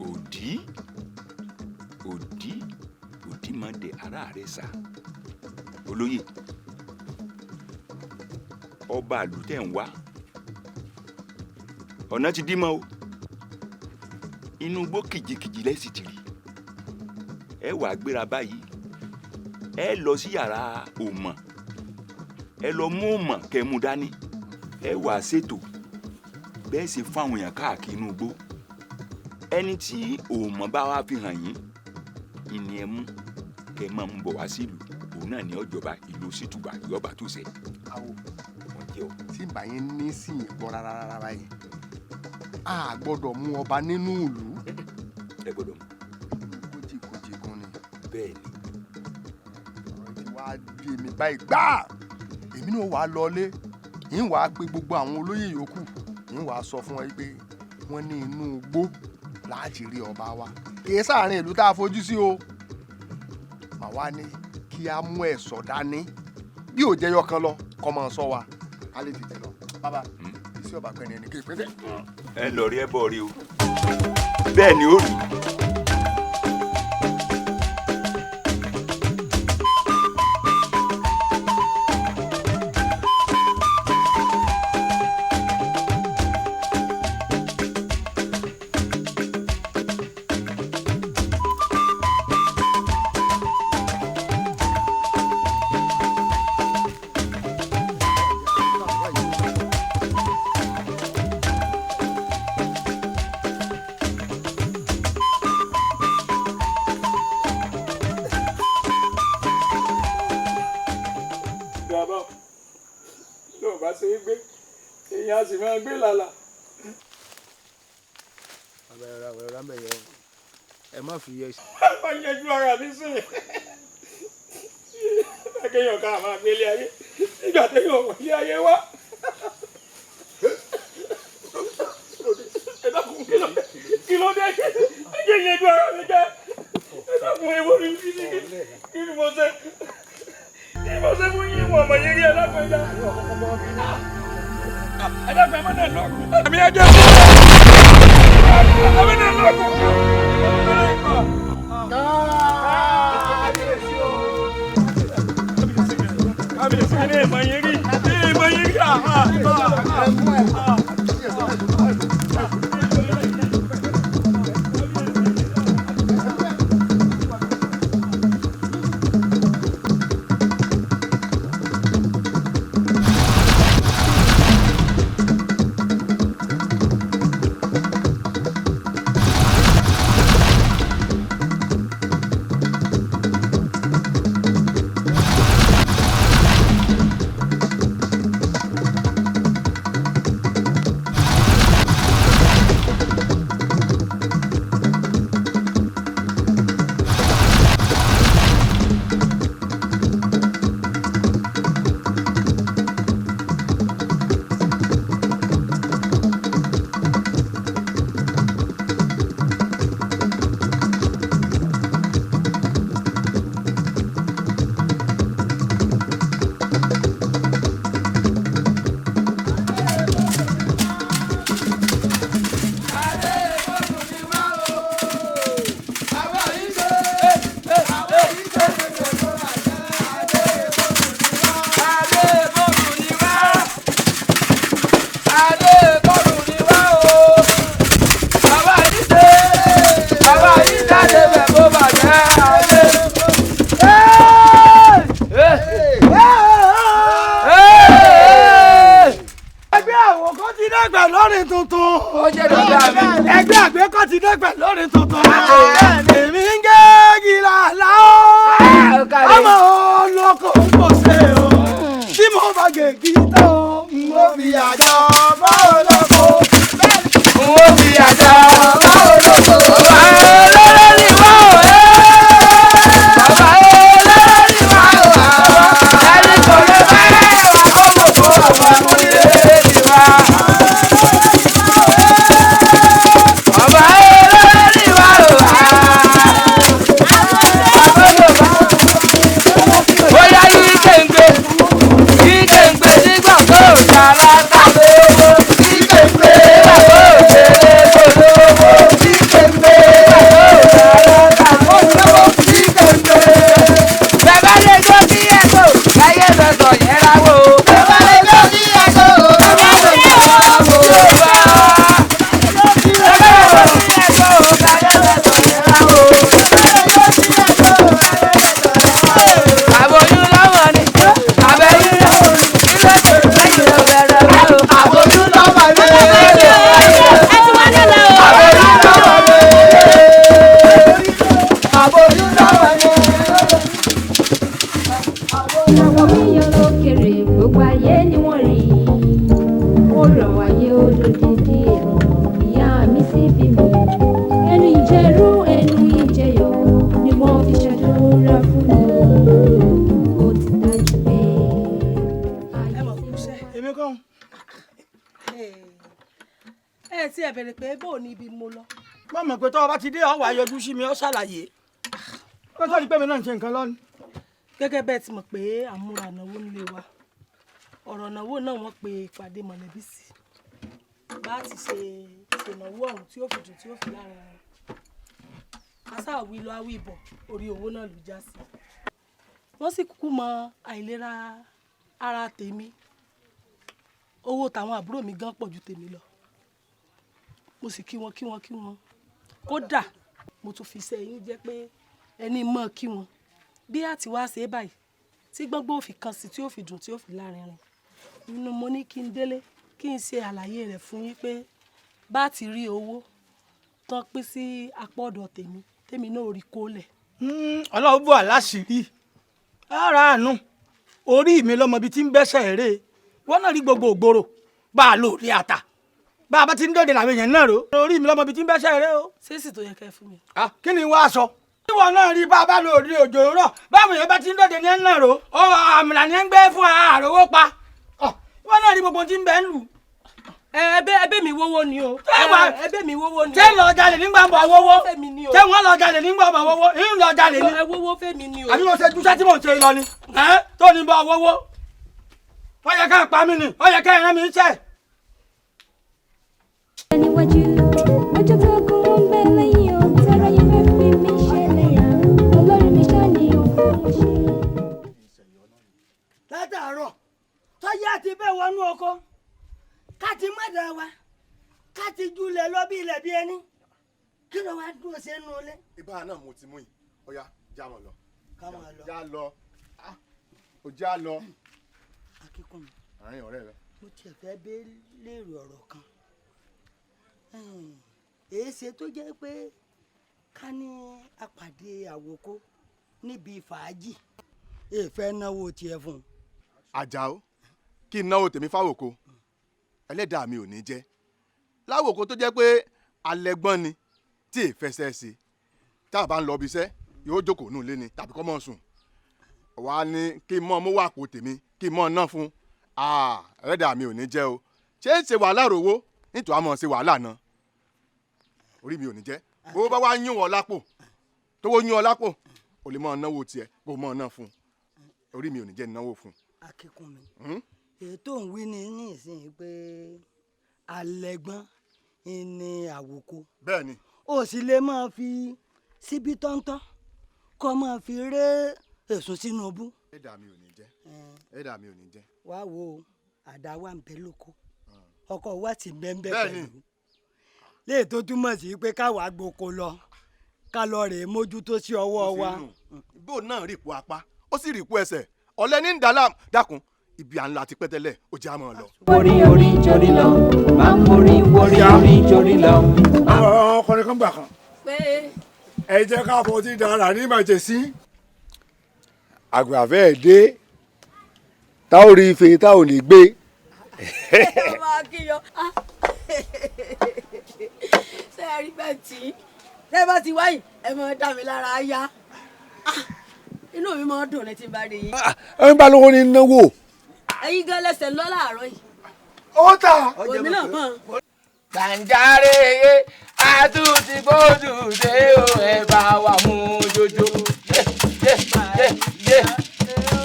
òdì máa dé ara rẹ̀ sá olóyè ọba àlùtẹ̀ ń wá ọ̀nà ti dí mọ́ o inú igbó kìjikìji lẹ́sìn ti rí ẹ wàá gbéra báyìí ẹ lọ sí yàrá òmọ̀ ẹ lọ mú òmọ̀ kẹ́ mú dání ẹ wàá ṣètò bẹ́ẹ̀ ṣe fáwọn èèyàn káàkiri inú igbó ẹni tí òmọ̀ bá wá fi hàn yín ìní ẹ mú kẹ́ máa mú bọ̀ wá sílùú òun náà ní ọjọba ìlú sítùbà yọba tó ṣe. àwọ̀ tí ìbá yẹn ní sí ìbọn rárá báyìí a gbọ́dọ̀ mú ọba nínú ìlú. ẹ gbọ́dọ̀ mú. kòjì gan ni. bẹ́ẹ̀ ni. ọ̀rọ̀ ti wá di èmi báyìí gbáà èmi náà wàá lọlé yín wàá pe gbogbo àwọn olóyè yòókù yín wàá sọ fún wọn pé wọ́n ní inú igbó láti rí ọba wa kì í sáàárín ìlú tá a fojú sí o màá wá ní kí a mú ẹ̀ṣọ́ dání bí ò jẹyọ kan lọ kọ́ máa sọ wa ká lè tètè lọ bàbá iṣẹ́ ọba pẹ̀lú ẹnì kéèpé bẹ́ẹ̀. ẹ lọ rí ẹ bọ̀ rí o bẹ́ẹ̀ ni ó rí. sì máa gbé làlà. àbẹ̀rẹ̀ rámbẹ̀yẹ ẹ má fi yẹ. má yẹjú ara mi sí i kéèyàn ká máa gbélé ayé nígbà téèyàn wọ ilé ayé wá. ẹ dákun kí ló dé ẹ yẹjú ara mi jẹ ẹ dákun ewu rí bí kí ni mo ṣe fún yín wọn ọmọ yẹn rí ẹ dákun ẹ dákun. ẹ dákun ẹ má dẹ̀ lọ́kùn. àmì ẹ jẹ́ àmì ẹ lọ́kùn. Kábíyèsí ẹ mọ yẹn rí ẹgbẹ́ àgbẹ̀kọ́ ti dẹ́gbẹ̀ lórí tuntun. èmi ń gé gíga láó. ọmọ olóko kò ṣe o. tí mo bá gé gíga o. n ó fi àjọ bá olóko. n ó fi àjọ bá olóko. bàbá olóró ni wọ́n ò ẹ́. bàbá olóró ni wọ́n ò ẹ́. ẹni kò lè bá wà kó kò kó àwọn ọmọdé ni wá. Bàbá olórí wa ò wá. pé bó o ní ibi mo lọ. mo mọ̀ pé tọ́wọ́ bá ti dé ọ̀ wá yọjú sí mi ọ́ ṣàlàyé kó tó di pé mi náà ń ṣe nǹkan lọ́nìí. gẹ́gẹ́ bẹ́ẹ̀ ti mọ̀ pé àmúra ìnáwó nílé wa ọ̀rọ̀ ìnáwó náà wọ́n pe ìpàdé mọ̀lẹ́bí sí bá a ti ṣe ìnáwó ọ̀hún tí ó fi dùn tí ó fi lára rẹ̀ aṣáàwí lọ awí ìbọ̀ orí owó náà ló já sí wọ́n sì kúkú mọ àìlera ara tèmi owó tàwọn àbúrò mi gan pọ̀ ju tèmi lọ mo sì kí wọn kódà mo tún fi sẹ́yìn jẹ́ pé ẹni mọ̀ kí wọn bí àti wá ṣe é báyìí tí gbọ́ngbọ́n òfin kan sí tí ó fi dùn tí ó fi lárinrin inú mo ní kí n délé kí n ṣe àlàyé rẹ̀ fún yín pé bá ti rí owó tán pín sí apá ọ̀dọ̀ tèmi náà rí kólẹ̀. ọlọ́run bò aláṣìírí ara àánú orí mi lọ́mọ bíi tí ń bẹ́sẹ̀ eré wọ́n náà rí gbogbo ògbóró bá a lò rí ata bá a bá ti ń dòde làwọn èèyàn náà rò orí mi lọ́mọ bíi tí ń bẹ́sẹ̀ eré o. ṣéèsì tó yẹ kẹ́ fún mi. kí ni wàá sọ. ìwọ náà rí bá a bá lò rí òjò rọ báwọn èèyàn bá ti ń dòde ní ẹ̀ náà rò ó àmìlà ní ń gbé fún àròwó pa wọ́n náà rí gbogbo tí ń bẹ́ ń lù. ẹbẹ mi wówó ni o. ẹbẹ mi wówó ni o. tẹ́ lọ jalè nígbà bọ̀ wówó tẹ́ wọ́n lọ jalè nígbà bọ̀ wówó ń lọ jalè ní. ẹ wówó fẹ́mi ni o. àbí mo ṣe júṣẹ́ tí mò ń ṣe lọ ni tó ní bọ̀ wówó ó yẹ ká pa mí ni ó yẹ ká ẹran mi ń ṣe. níwájú ọjọ́ tó kún wọn bẹ́ẹ̀ lẹ́yìn o tẹ́lẹ̀ yẹn fẹ́ fi mí ṣẹlẹ̀ yà olórí mi ṣáà ní òkú mo ṣe. látàárọ̀ tọ́jà ti bẹ́ẹ̀ wọnú oko ká ti mọ̀dà wa ká ti júlẹ̀ lọ bí ilẹ̀ bí ẹni kí ló wá dúró sínú ilé. ibà náà mo ti mú yìí ọ̀ya já wọn lọ. ká máa lọ. já lọ ó já lọ. akíkùn àárín ọ̀rẹ́ rẹ. mo tiẹ̀ fẹ́ bẹ́ẹ̀ léèrè ọ̀rọ̀ kan èéṣe tó jẹ́ pé ká ní àpàdé àwòkó níbi fàájì èèfẹ́ náwó tiẹ̀ fún un. àjàó kí n náwó tèmi fáwòkó ẹlẹ́dàá mi ò ní jẹ́ láwòkó tó jẹ́ pé alẹ́gbọ́n ni tí èè fẹsẹ̀ sí tá a bá ń lọ ibi iṣẹ́ yóò jókòó nù lé ni tàbí kọ́ mọ́ sùn wàá ní kí n mọ́ mú wà pò tèmi kí n mọ́ ná fún ẹlẹ́dàá mi ò ní jẹ́ o ṣé ń ṣe wàhálà rówó nítorí àmọ́ ṣe wàhálà náà orí mi ò ní jẹ́ bó bá wá yún ọ lápò tówó yún ọ lápò ò lè mọ́ náwó tiẹ̀ kó mọ́ ná fún orí mi ò ní jẹ́ náwó fún. akíkùn mi ètò ń wí ní nísìnyí pé alẹ́gbọ́n ni àwòkó. bẹ́ẹ̀ ni. o sì lè máa fi síbí tọ́ntọ́n kó máa fi ré èsùn sínú bú. ẹ̀dà mi ò ní jẹ́ ẹ̀dà mi ò ní jẹ́. wá wo àdá wa ń bẹ lóko ọkọ wa sì bẹ́ẹ̀ bẹ́ẹ̀ni. pẹ̀lú léè tó túmọ̀ sí pé káwa gboko lọ ká lọ rèé mójútó sí ọwọ́ wa. bó náà rí ipò apá ó sì rí ipò ẹsẹ̀ ọ̀lẹ́ ní dàlám dákun ibi à ń la ti pẹ́tẹ́lẹ̀ ó já mọ́ ọ lọ. orí orí jorí lọ máa ń borí orí orí jorí lọ. ọkùnrin kan gbà kan ẹ jẹ́ ká fọtí dára ní màjèsí. àgbàfẹ́ ẹ̀ dé tá ò rí ife tá ò ní gbé. ọmọ akíyọ ṣe é rí bẹ́ẹ̀ tí ẹ bá ti wáyìn ẹ mọ dá mi lára yá inú mi máa ń dùn ní tí n bá rí yín. ẹ ń bá lówó ní náwó. ẹ̀yin gan lẹ́sẹ̀ lọ láàárọ̀ yìí. ó tà. òmí náà mọ̀. Gbàǹjarè àtúntì gbódùdé o ẹ bá wa mú jojo.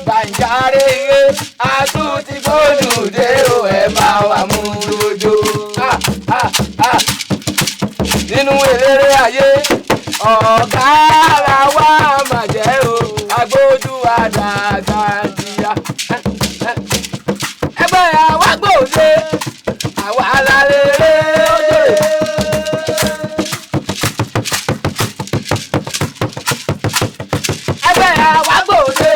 Gbàǹjarè àtúntì gbódùdé o ẹ bá wa mú jojo. Nínú eléré ayé ọ̀gá ara wa mà jẹ́ o agbójú àdàgà jìyà. Ẹgbẹ́ àwa gbòde àwa alárèrè òde. Ẹgbẹ́ àwa gbòde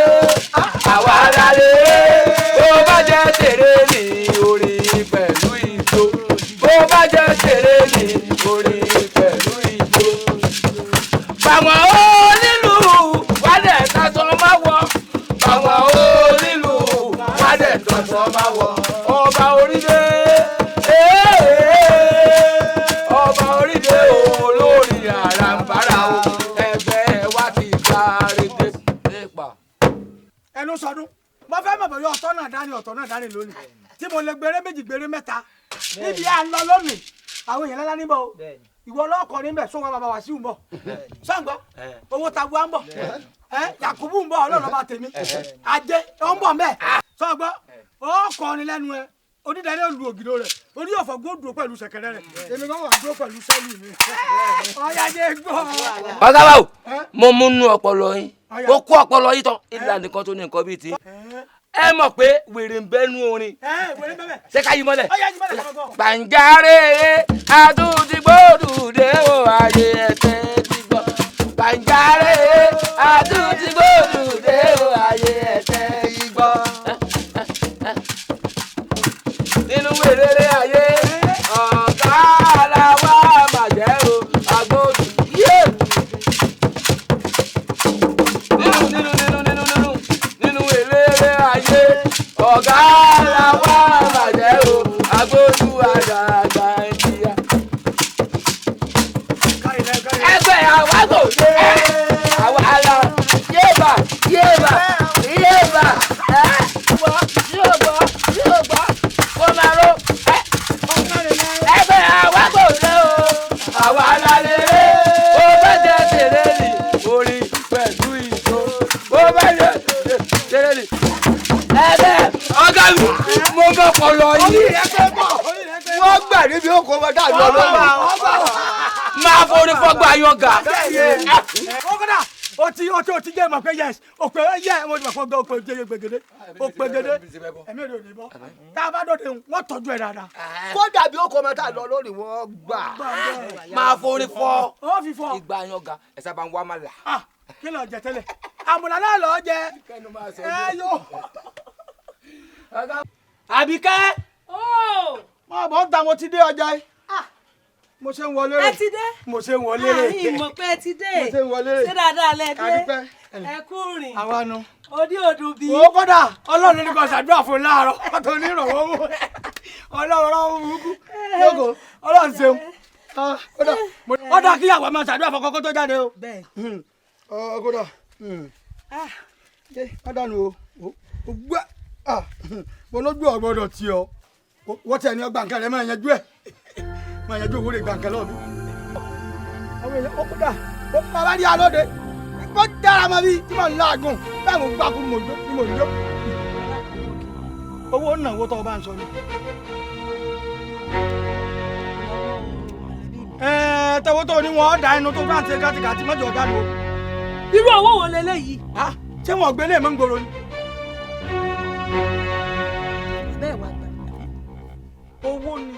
àwa alárèrè. Bó bá jẹ́ tèrè ní orin pẹ̀lú ìjó. Bó bá jẹ́ tèrè ní orin pẹ̀lú ìjó. Bàwọn onílù wádẹ̀ tàṣọ máa wọ̀. Bàwọn onílù wádẹ̀ tàṣọ máa wọ̀. Ọba orílẹ̀ ọba orílẹ̀ olórí àràǹbára o ẹgbẹ́ wa ti gbárédé nípa. ẹnu sọdún mo fẹ́ mọ̀ bóyá ọ̀tọ̀ náà dání lónìí tí mo lè gbèrè méjì gbèrè mẹ́ta níbi à ń lọ lónìí àwọn èèyàn lálá níbọ̀ o ìwọ ọlọ́kọ̀ níbẹ̀ sọ́wọ́ bàbá wà sí ń bọ̀ sọ́ǹgbọ́ owó tabua ń bọ̀ Yakubu ń bọ̀ ọlọ́run bá tèmi ajé ó ń bọ̀ mbẹ́ sọ́ǹgbọ́ ọkọ̀ ni lẹ́nu ẹ onídàálẹ̀ olú ògìdó rẹ̀ orí ọ̀fọ̀ gbódùn pẹ̀lú ṣẹ̀kẹ̀rẹ̀ rẹ̀ èmi kan wà dúró pẹ̀lú sẹ́lì mi ọ̀yájẹ́ gbọ́. ọ̀gá wa o mo mú nú ọpọlọ yín ó kó ọpọlọ yín tán ìlànà nìkan tó ní nǹkan bíi ti ẹ mọ̀ pé wèrè ń bẹ́nu orin ṣé ká yí mọ́lẹ̀ gbàǹjarè àdúgbòdùdé o ayé ẹ̀tẹ́ ti gbọ́ gbàǹjarè àdúgbòdùdé o ayé ẹ̀tẹ́ ti gbọ́ nínú wèrèrè ayé ọ̀gá làwa bàjẹ́ o àgbòdù yé nínú wèrèrè ayé ọ̀gá làwa bàjẹ́ o àgbòdù àgbààgbà ìjìyà. ẹgbẹ́ àwa kò dé àwa la yéèbà yóò gbọ́ kó máa ró ẹgbẹ́ àwa kò dé o àwa la lérè ó bá jẹ́ tèrè ní orí pẹ̀lú ìjó ó bá jẹ́ tèrè ní. ẹgbẹ́ ọ̀gá mi mo mọ̀ pọ̀ lọ yìí wọ́n gbà níbi okòó wọn dà lọ lọ́wọ́ máa forí fọ́gbà yọ̀ǹgà. o ti jẹ́ mọ̀ pé yes o pé yẹ mo ti mọ̀ fọ́ o pé jẹ́ gbẹ̀gẹ́dẹ́ o pé gẹ́dẹ́ ẹ̀mí ò ní bọ́ tá a bá dọ̀dẹ̀ wọ́n tọ́jú ẹ̀ dáadáa. kó dàbí ó kọ́ ọmọ tá a lọ lórí wọn gbà. máa forí fọ́ ó fi fọ́ ìgbà yọ̀ǹgà ẹ̀ sábà ń wá má là. kí ló jẹ tẹ́lẹ̀ àmùlà náà lọ jẹ ẹ yó. Àbíkẹ́ máa bọ̀ ń ta mo ti dé ọjà yìí mo ṣe ń wọlé rè. ẹ ti dé. mo ṣe ń wọlé rè. ìmọ̀ pé ẹ ti dé. mo ṣe ń wọlé rè. ṣé dáadáa lẹ dé. Àdúpẹ́. ẹ kú rìn. àwa nu. odi odù bí. o kódà ọlọ́run ní kò ṣàdúrà fún láàárọ̀ tó ní ìrànwọ́ mú ọlọ́run ọlọ́run burúkú lóko ọlọ́run ṣeun kódà kí àwọn máa ṣàdúrà fún kókó tó jáde o. bẹ́ẹ̀. kódà kádànù o gbẹ mo lójú ọgbọdọ tí ọ wọ́n tẹ̀ ní ọgbà nǹkan rẹ̀ máa yanjú ẹ̀ máa yanjú owó rẹ̀ gbà nǹkan lọ́ọ̀mí. àwọn èèyàn ó kódà ó bàbá ní alóde kó dára mọ́ bí tí mò ń láàgùn bẹ́ẹ̀ mo gbà kú ni mò ń jó. owó náwó tó o bá ń sọ ni. tẹ̀wọ́ tó ní wọn da ẹnu tó bá ń ṣe kàtìkàtì mọ́jọ́ ọ̀dà lò. irú owó wo leléyìí. ṣé wọn gbélé mọ́ ń gbòòrò ni. bẹ́ẹ̀ wá gbà. owó ni.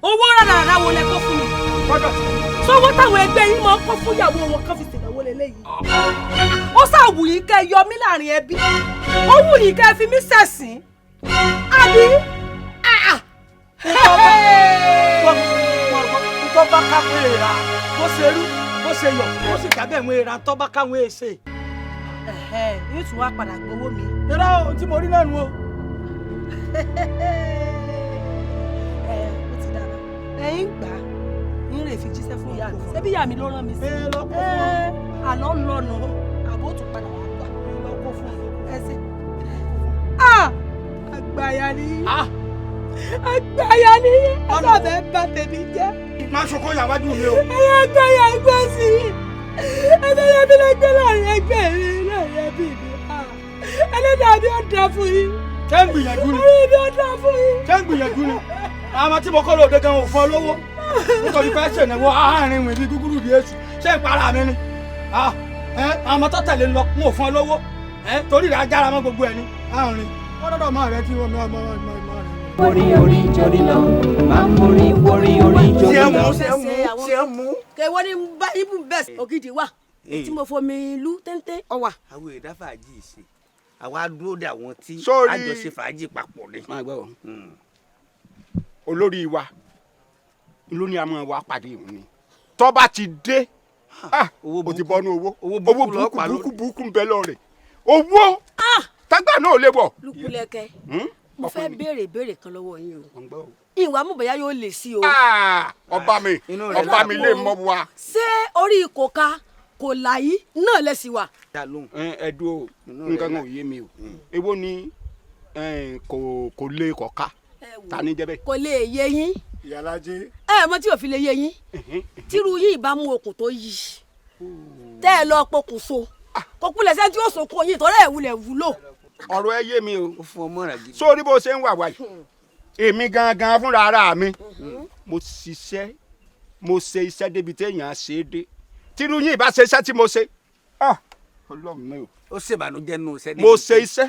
owó rádaràda wo lẹ kó fún mi. gbọ́dọ̀ tí. sọ́wọ́ táwọn ẹgbẹ́ yín máa ń kó fún ìyàwó wọn kan fi ṣèlówó leléyìí. ó ṣàwù yín kẹ́ yọ mí láàrin ẹbí ó wù yín kẹ́ fi mí ṣẹ̀sín àbí. tó bá káwọn èèrà bó ṣe rú bó ṣe yọ bó sì jábẹ́ àwọn èèrà tó bá káwọn èèṣe. yóò tún wá padà gbowó mi. irọ́ ohun tí mo rí náà nu o. ó ti dára ẹ̀yin gbà ń rè fi jíṣẹ́ fún ìyá mi ṣebí ìyá mi ló rán mi sí. àlọ́ ń lọ́nà àbó tún padà wá gbà lọ́kọ́ fún ẹ ṣe. àgbàyà ni àgbàyà ni ọlọ́bẹ̀ bá tèmi jẹ́. má ṣokó yàwájú mi o. ẹ̀yà àgbàyà gbọ́ sí i ẹ̀dẹ̀yẹ mi lè gbé láàrin ẹgbẹ́ mi láàrin ẹbí mi. ẹlẹ́dàá mi ò dá fún yín. ṣé ń gbìyànjú ni. orí mi ò dá fún yín. ṣé ń gbìyànjú ni. àwọn tí mo kọ́ lóde gan ò fọ́ lówó nítorí fẹ́ ṣènáwó àárín ìwé bíi gúgúrú bíi èṣù ṣé ìpara mi ni. àwọn tó tẹ̀lé ń lọ n ò fún ọ lówó torí rẹ̀ ajára mọ́ gbogbo ẹ̀ ní àárín wọ́n dọ́dọ̀ máa rẹ tí wọ́n máa rẹ. Orí orí jorí lọ, máa ń mórí orí orí jorí lọ. ṣé ń mú. kẹwọ́n ní bá ibù bẹ́ẹ̀ ògidì wà tí mo fomi ìlú téńté ọwà. àwọn èdè fàájì ṣe àwa dúró de àwọn tí Sórí- àjọṣe fàájì papọ̀ ni. olórí wa ló ní a máa wá pàdé òun ni tó bá ti dé o ti bọ́nú owó burúkú ń bẹ lọ́rẹ̀ owó tágbà náà lè wọ̀. lukulẹkẹ mo fẹ́ béèrè ìbéèrè kan lọ́wọ́ yín o ìwà mọ̀bẹ̀yà yóò lè sí o. ọba mi lè mọ wa. ṣé orí ìkòka kò láyé náà lẹ sí wa. ẹ dúró nǹkan kan ò yé mi o èwo ni kò lè kọ̀ọ̀ka ta ní jẹ́ bẹ́ẹ̀. kò lè yé yín ìyálájé. ẹ mọ tí òfin lè yé yín tírú yín ìbá mú okùn tó yí tẹ́ ẹ lọ pokùnso kó kúlẹ̀ sẹ́ni tí ó sọ kó yín ìtọ́rẹ́ ìwúlẹ̀ wúlò. ọ̀rọ̀ ẹ yé mi o sórí bó ṣe ń wà wáyé èmi gangan fúnra ara mi mo ṣiṣẹ́ mo ṣe iṣẹ́ débi téèyàn ṣe é dé tírú yín ìbá ṣe iṣẹ́ tí mo ṣe Ọlọ́run mi o. ó ṣèbànújẹ́ nù sẹ́ni. mo ṣe iṣẹ́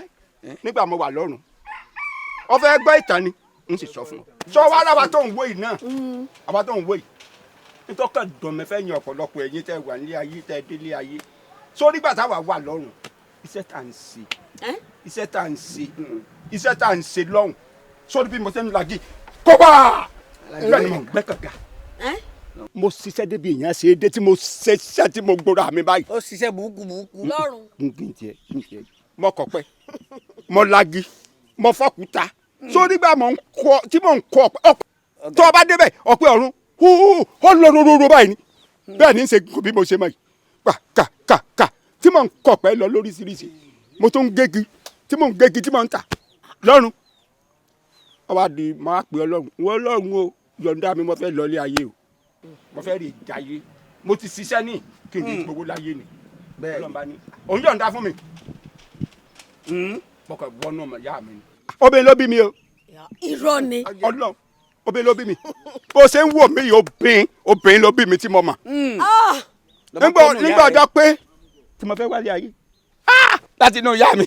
nígbà mo wà lọ́rùn ó fẹ́ gbọ́ ìtàn ni n sì sọ fún ọ sọ wá láwa tó ń wò yìí náà àwa tó ń wò yìí nítọ́kàn dùnmẹ́fẹ́ yan ọ̀pọ̀lọpọ̀ ẹ̀yin tẹ́ wà nílé ayé tẹ́ délé ayé sórí nígbà táwa wà lọ́rùn iṣẹ́ tá à ń ṣe iṣẹ́ tá à ń ṣe iṣẹ́ tá à ń ṣe lọ́hùn sórí bí mo ṣe ń lajì kó bá bẹ́ẹ̀ ni mo gbẹ́ kànga mo ṣiṣẹ́ débi èèyàn ṣe é dé tí mo ṣe iṣẹ́ tí mo gbóra mi báyìí. ó ṣiṣẹ́ burúkú lọ́rùn. mo kọ̀ pẹ́ mo lagi mo fọ́kúta sórí nígbà tí mò ń kọ́ ọ̀pẹ tó o bá débẹ̀ ọ̀pẹ ọ̀run ó lọ rororo báyìí ni bẹ́ẹ̀ ni ń ṣe bí mo ṣe mọ̀ yìí kà tí mò ń kọ̀ pẹ́ lọ lóríṣiríṣi mo tún ń gégi tí mò ń gégi tí mò ń tà lọ́rùn ọba di máa pè ọlọ́run wọ́n ọlọ́run o yọ̀ǹda mi mo fẹ́ lọ ilé ayé o mo fẹ́ rí ìjayé mo ti ṣiṣẹ́ ní kí n ní gbogbo láyé ni ọlọ́run bá ní òun yọ̀ǹda fún mi mo kàn wọnú ọmọ ìyá mi ni obìnrin ló bí mi o irọ́ ni ọlọ́run obìnrin ló bí mi bó ṣe ń wò mí yìí obìnrin ló bí mi tí mo mọ̀ nígbà ọjọ́ pé tí mo fẹ́ wálé ayé láti inú ìyá mi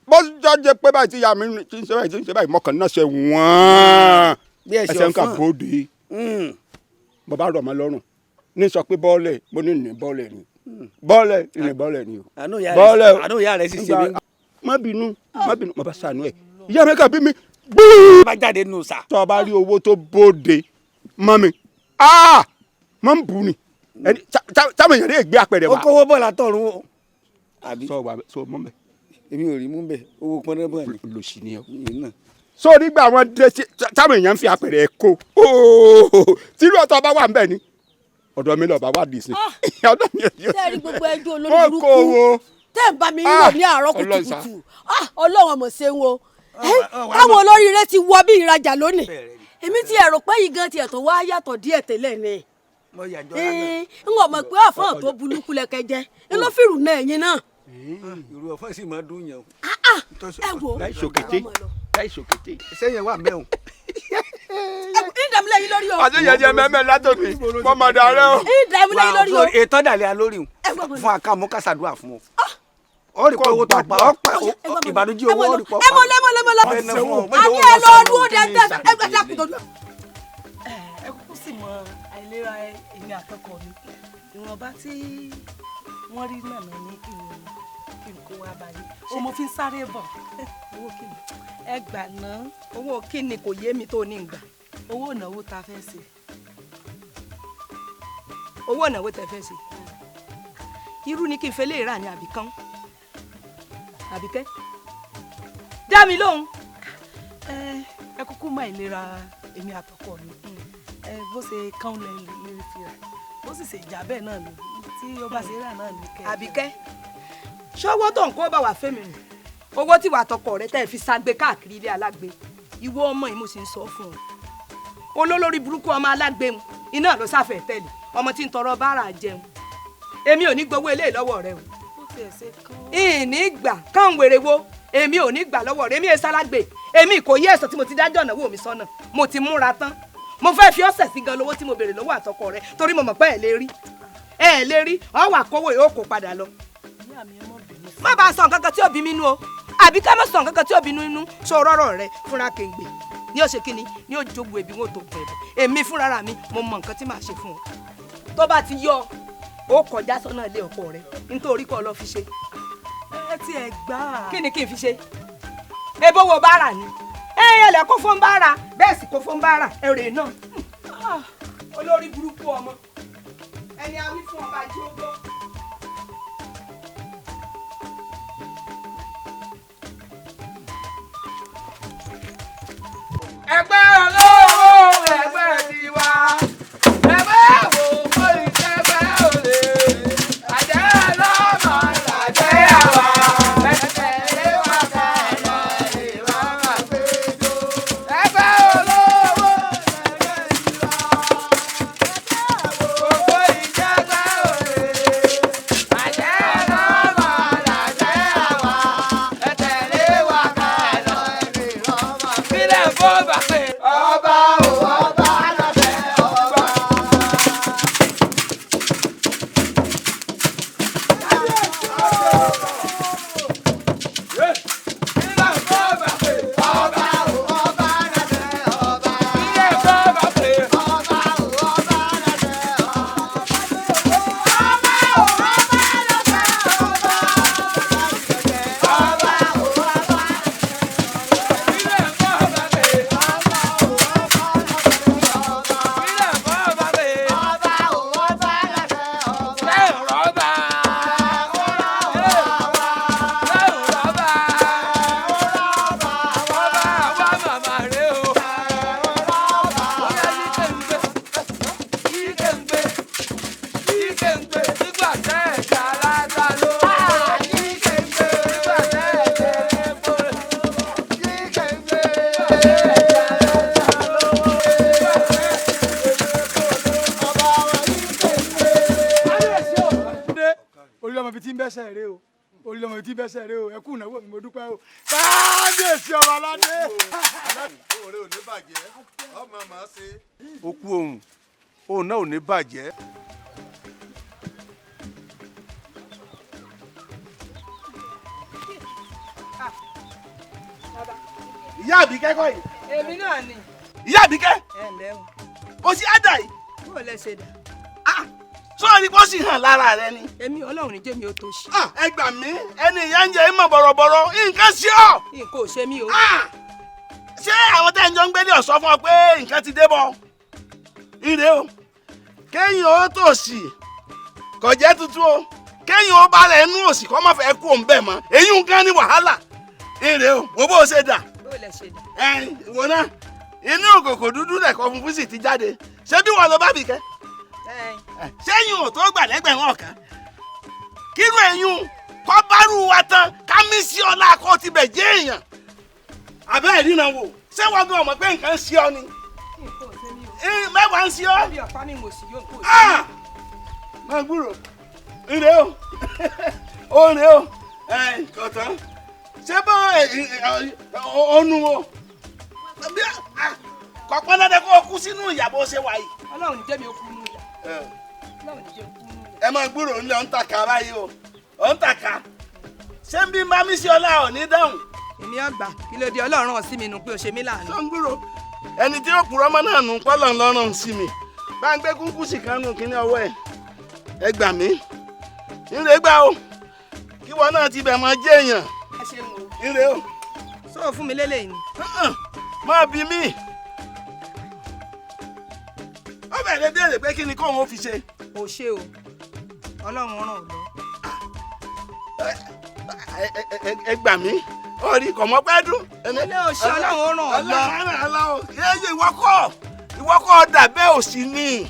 bó jẹ́ pé báyìí tí ìyá mi ti ń ṣe báyìí tí ń ṣe báyìí mọ̀kàn náà ṣe wọ́n ẹsẹ̀ ń kà bóde mo bá rọ̀ mọ́ lọ́rùn ní sọ pé bọ́ọ̀lẹ̀ mo ní ní bọ́ọ̀lẹ̀ ni bọ́ọ̀lẹ̀ ni o àánú ìyá rẹ̀ sì ṣe mí. má bínú mo bá ṣàánú ẹ̀ ìyá mi kà bí mi gbúù. bá jáde nù sà. tó o bá rí owó tó bóde mọ́ mi mọ́ ń bù ni táwọn èèyàn lè gbé apẹ̀rẹ̀ wá. ó kówó bọ̀ látọ̀run o. sọ mọ́ mẹ́. èmi ò rí mú bẹ́ẹ̀ owó pọ́nrẹ́ bọ̀ ni. lòsì ni ọ. sórí gbà wọn dé táwọn èèyàn ń fi apẹ̀rẹ̀ kó tírú ọ̀tọ̀ bá wà ń bẹ̀ ni ọ̀dọ̀ mi lọ́ọ́ bá wà dì sí. tẹ́ẹ̀rí gbogbo ẹjọ́ olórí burúkú tẹ́ ń bá mi rò ní àárọ̀ kùtùkùtù ọlọ́run ọmọ ṣe ń wo káwọn olóríire ti wọ bí ìrajà lónìí èmi ti ẹ̀rọ pé yìí gan tiẹ̀ tó wá yàtọ̀ díẹ̀ tẹ́lẹ̀ ni n ò mọ̀ pé àfọ̀n tó bulúkú lẹ́kẹ́ jẹ́ n ló fìrù náà ẹ̀yin náà. ìrù ọ̀fọ̀ sì máa dún yẹn o. ẹ wo láì ṣòkété sẹ́yìn wà bẹ́ẹ̀ o. ìdààmúlẹ̀ yìí lórí o. àti yẹn jẹ mẹ́mẹ́ látòkè mọ́mọdé rẹ o. ìdààmúlẹ̀ yìí lórí o. ètò ìdàlẹ́ alórí o fún akáàmú kásádùá fún o. ó rí pé owó tó pa ọ́ pẹ́ ìbànújẹ́ owó ó rí pé ọ́ pa. ẹmọ àní ẹ lọ dúró dẹ́gbẹ́ ẹgbẹ́ dàpọ̀. ẹ kúkú sì mọ àìlera èmi àtọkọ mi ìwọ̀nba tí wọ́n rí náà ní kí n kó wá báyìí o mo fi ń sáré bọ̀ owó kíni ẹ gbà náà owó kíni kò yé mi tó ní ìgbà owó ìnáwó ta fẹ́ ṣe owó ìnáwó tẹ fẹ́ ṣe irú ni kí n fẹ́ lè rà ní àbíkán àbíkẹ́ dá mi lóhùn ẹ kúkú mọ ìlera èmi àtọkọ mi bó ṣe kán lè fi rà bó sì ṣe ìjà bẹ́ẹ̀ náà lò tí ó bá ṣe rà náà ní kẹ́. àbíkẹ́ ṣọwọ́ tó ń kó bá wà fẹ́mi rìn owó tí wà tọkọ rẹ tẹ́ ẹ fi ságbé káàkiri ilé alágbe ìwọ ọmọ yìí mo sì ń sọ fún ọ olólórí burúkú ọmọ alágbe mu iná ló sáfẹ́ tẹ̀lé ọmọ tí ń tọrọ báárà jẹun èmi ò ní gbowó eléyìí lọ́wọ́ rẹ o ìní gbà káwọn wèrè wo èmi ò ní gbà lọ́wọ́ rẹ èmi ẹ sálágbè èmi kò yí ẹ̀sọ́ tí mo ti dájọ́ ìnáwó mi sọ́nà mo ti múra tán mo fẹ́ fi ọ̀sẹ̀ sí gan lówó tí mo béèrè lọ́wọ́ àtọkọ rẹ torí mo mọ̀ pé ẹ̀ lè rí ọ wà kówó yóò kó padà lọ. má bàa sọ nǹkan kan tí ò bí mi nú o àbí ká má sọ nǹkan kan tí ò bí nínú sọ rọrọ rẹ fúnra kéǹgbè ní ó ṣe kíni ní ó jogbo ẹbí wọn tó bẹ̀rẹ̀ èmi fúnra mi mo mọ nǹkan tí màá ṣe fún ọ tó bá ti yọ ó kọjá sọ́nà ilé ọkọ rẹ nítorí kọ́ lọ fi ṣe. ẹ ti ẹ̀ gbà á. kí ni kí n fi ṣe ebówó báárà ni ẹlẹ kó fún báárà bẹ́ẹ̀ sì kó fún báárà èrè náà olórí burúkú ọmọ ẹni a wí fún ọba jí ó gbọ́. ẹgbẹ́ olówó ẹgbẹ́ tiwa ẹgbẹ́ wo kórìí tẹ́gbẹ́ òde àjẹ́ lọ́mọ làjẹ́ àwa ẹgbẹ́ ìwà kàlọ́ ìwà máa gbé tó ẹgbẹ́ olówó ẹgbẹ́ orí lọ́mọ fi tí ń bẹ́sẹ̀ rẹ o orí lọ́mọ fi tí ń bẹ́sẹ̀ rẹ o ẹ kú ìnáwó mi mo dúpẹ́ o kábíyèsí ọba aládé. òòrè ò ní bàjẹ́ ọmọ màá ṣe. ó kú òun náà ò ní bàjẹ́. ìyá àbíkẹ́ kọ́ yìí. èmi náà ni. ìyá àbíkẹ́. ẹ ǹlẹ́ o. o sì á dà yìí. bó o lẹ ṣe dà. sọ́ọ́ni kó sì hàn lára rẹ ni. èmi ọlọ́run ní jẹ́mi ó tó ṣe. ẹ gbà mí ẹni ìyá ń jẹ ìmọ̀ bọ̀rọ̀bọ̀rọ̀ nǹkan sí ọ. nǹkan ò ṣe mí o. ṣé àwọn tẹ́ ń jọ ń gbé ní ọ̀sán fún ọ pé nǹkan ti dé bọ̀? ire o kéèyàn ó tòṣì kò jẹ́ tuntun o kéèyàn ó bá rẹ̀ nú òsì kó má fẹ́ kú òun bẹ́ẹ̀ mọ́ èyí nǹkan ní wàhálà. ire o wo bó o ṣe dà. bó o lẹ ṣe dà. wò ná inú òkòkò dúdú lẹ̀kọ́ funfun sì ti jáde ṣé bí wọn lọ bá bì kẹ́. sẹ́yìn ò tó gbà lẹ́gbẹ̀rún ọ̀kan kírú ẹ̀yún kọ́ bárù wa tán ká mí sí ọlá kó ti bẹ̀ jẹ́ èèyàn àbẹ́ ìrìnà wò ṣé wọ́n gan ọmọ pé nǹkan ń ṣe ọ ni mẹ́wàá ń ṣe ọ. má gbúrò ire o ó rè o kọ̀tán ṣé bá ọnu o kọ̀pọ̀ dandan kó o kú sínú ìyàbọ̀ ṣe wáyé. ọlọ́run ní jẹ́mi ó kú nínú ìyà. ẹ máa gbúrò ńlẹ̀ ọ̀ ń tàkà báyìí o ọ̀ ń tàkà ṣé ń bí má mí sí ọlá ọ̀ ní dáhùn. èmi ọgbà kí ló dé ọlọ́run sí mi nù pé o ṣe mí láàánú. sọ ń gbúrò ẹni tí ó purọ́ mọ́ náà nù pọ́lọ̀ ńlọrọ̀ sí mi bá ń gbé kúkú sì kánú kíní ọwọ́ ẹ̀ ẹ gbà mí ńlẹ̀ gbà o kí wọn náà ti bẹ̀ mọ́ jẹ́ èèyàn ẹ ṣeun o. ńlẹ̀ o. sọ fún mi lélẹ́yìn ni. má bí mi ó bẹ̀rẹ̀ béèrè pé kí ni kóun ó fi ṣe. ò ṣe o ọlọ́run ràn ọ́ lọ. ẹ gbà mí orí kò mọ pẹ́ dún. ilé òṣì ọlọ́run ràn ọ́ lọ. ọlọ́run yéye ìwọ́kọ̀ dàbẹ́ òsì ni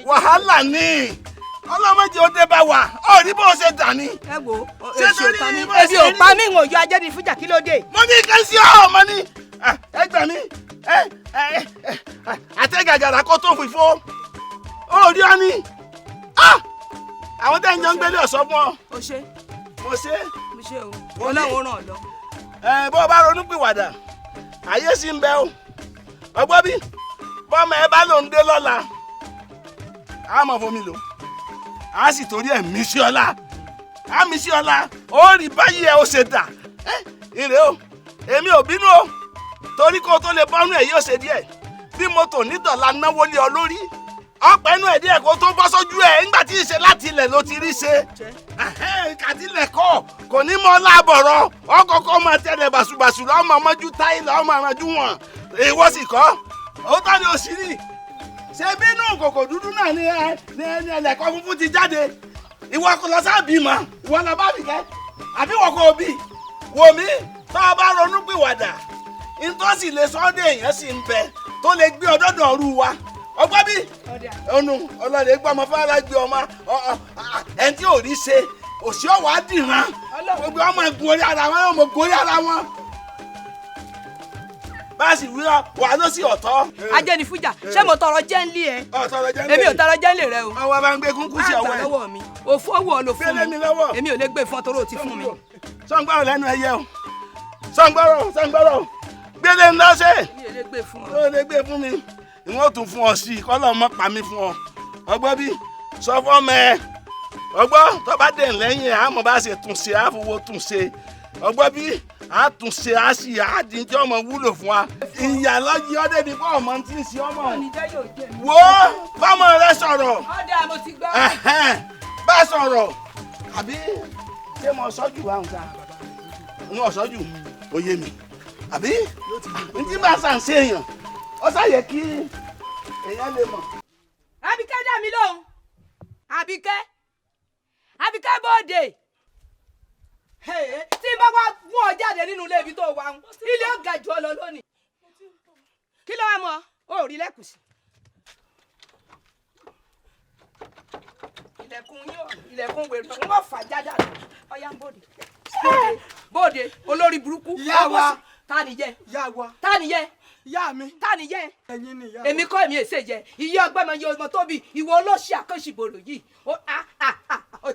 wàhálà ni ọlọ́mọdé ó dé bá wa ó rí bó ṣe dà ní. ẹ wo èsì ò pa mí èsì ò pa mí ń òjò ajé ní fújà kí ló dé. mo ní kí n sí ọ mo ní ẹ gbà mí àtẹ̀gàgàrà kó tó fìfó ó rí ọ ní àwọn tẹ́ ń jọ ń gbélé ọ̀sọ́ fún ọ. o ṣe. mo ṣe. mo ṣe o ọlọ́run ràn ọ́ lọ. bó o bá ronú pìwàdà ayé sì ń bẹ o ọgbọ́n bí bọ́mọ ẹ bá lòún dé lọ́la a mọ̀ fún mi lò a sì torí ẹ̀ mí sí ọlá a mí sí ọlá ó rí báyìí ẹ ó ṣe dà ire o èmi ò bínú o torí kó o tó lè bọ́nú ẹ̀ yóò ṣe díẹ̀ bí mọ́tò nídọ̀la náwó lé ọ lórí ọ̀pẹ inú ẹ̀ díẹ̀ kó tó bọ́ sójú ẹ̀ nígbà tí ìṣe láti ilẹ̀ ló ti rí ṣe kàtílẹ̀ kọ́ kò ní mọ́ láàbọ̀rọ̀ ọkọ̀ọ̀kọ̀ máa tẹ̀lé bàṣubàṣu lọ́mọ ọmọjú táìlì ọmọ àrànjú wọn èèwọ̀ sì kọ́ ó tán ni ó sì rí ṣe bínú kòkò dúdú náà ní ẹlẹ́kọ̀ funfun ti jáde ìwọ kò lọ sáà bímọ ìwọ lọ bá mi kẹ́ àbí wọ́n kò bí wò mí tó o bá ronú pìwàdà ntọ́sí lè sọ́dọ̀ èèyàn sì ń bẹ tó lè gbé ọdọ́dọ̀ ọ̀rú wa ọgbọ́n bí ọnu ọlọ́dẹ gbọ́ ọmọ fáwọn gbé ọmọ ẹni tí ò rí ṣe òsì ọ̀wá dìran gbogbo ọmọ ẹ̀gùn orí ara wọn ọmọ ògùn orí ara wọn bá a sì wí wà ló sì ọ̀tọ̀. ajẹ́ ni fújà ṣé mo tọrọ jẹ́ ń lé ẹ èmi ò tọrọ jẹ́ ń lè rẹ o. ọwọ́ bá ń gbé kúnkún sí ọwọ́ ẹ. àgbà lọ́wọ́ mi òfò owó ló fún mi èmi ò lè gbé fún ọ torí o ti fún mi. sọ̀ngbọ́rọ̀ lẹ́nu ẹyẹ o sọ̀ngbọ́rọ̀ gbélé ńlá ṣe. mi ò lè gbé fún ọ. ó lè gbé fún mi ìwọ́n tún fún ọ sí i kọ́lọ́ mọ́ pa mí fún ọ ọgbọ́n bí sọ fọ́mọ ẹ ọgbọ́n tó bá dé lẹ́yìn ẹ̀ àmọ́ bá ṣe tún ṣe àfọwọ́ tún ṣe ọgbọ́n bí àtúnṣe àṣì àdìjọ́ ọmọ wúlò fún wa ìyá lọ́jì ọdẹ bí kọ́ ọmọ tí ń ṣe ọmọ wo fọ́mọ rẹ sọ̀rọ̀ bá sọ̀rọ̀ àbí ṣé mo sọ́jú wa nǹkan ní ọ̀sọ́jú oyè mi àbí n tí bá sàn ṣe èèyàn ó ṣàyẹ kí èèyàn lè mọ̀. Àbíkẹ́ dá mi lóhùn Àbíkẹ́ bóde tí n bá wá mú ọ jáde nínú ilé ibi tó wà ń ilé ó ga jù ọ lọ lónìí kí ló wá mọ ó rí lẹ́kùn sí. ilẹ̀kùn wèrè ń wọ́n fà jáde àná ọ̀yá bóde olórí burúkú. Ìyá wa ta ni jẹ ìyá wa ta ni jẹ ìyá mi ta ni jẹ ẹ̀yin ni ìyá wa èmi kọ́ èmi èsè jẹ ìyá ọgbẹ́ mi yọ ọmọ tóbi ìwọ olóṣì àkànṣìbòrò yìí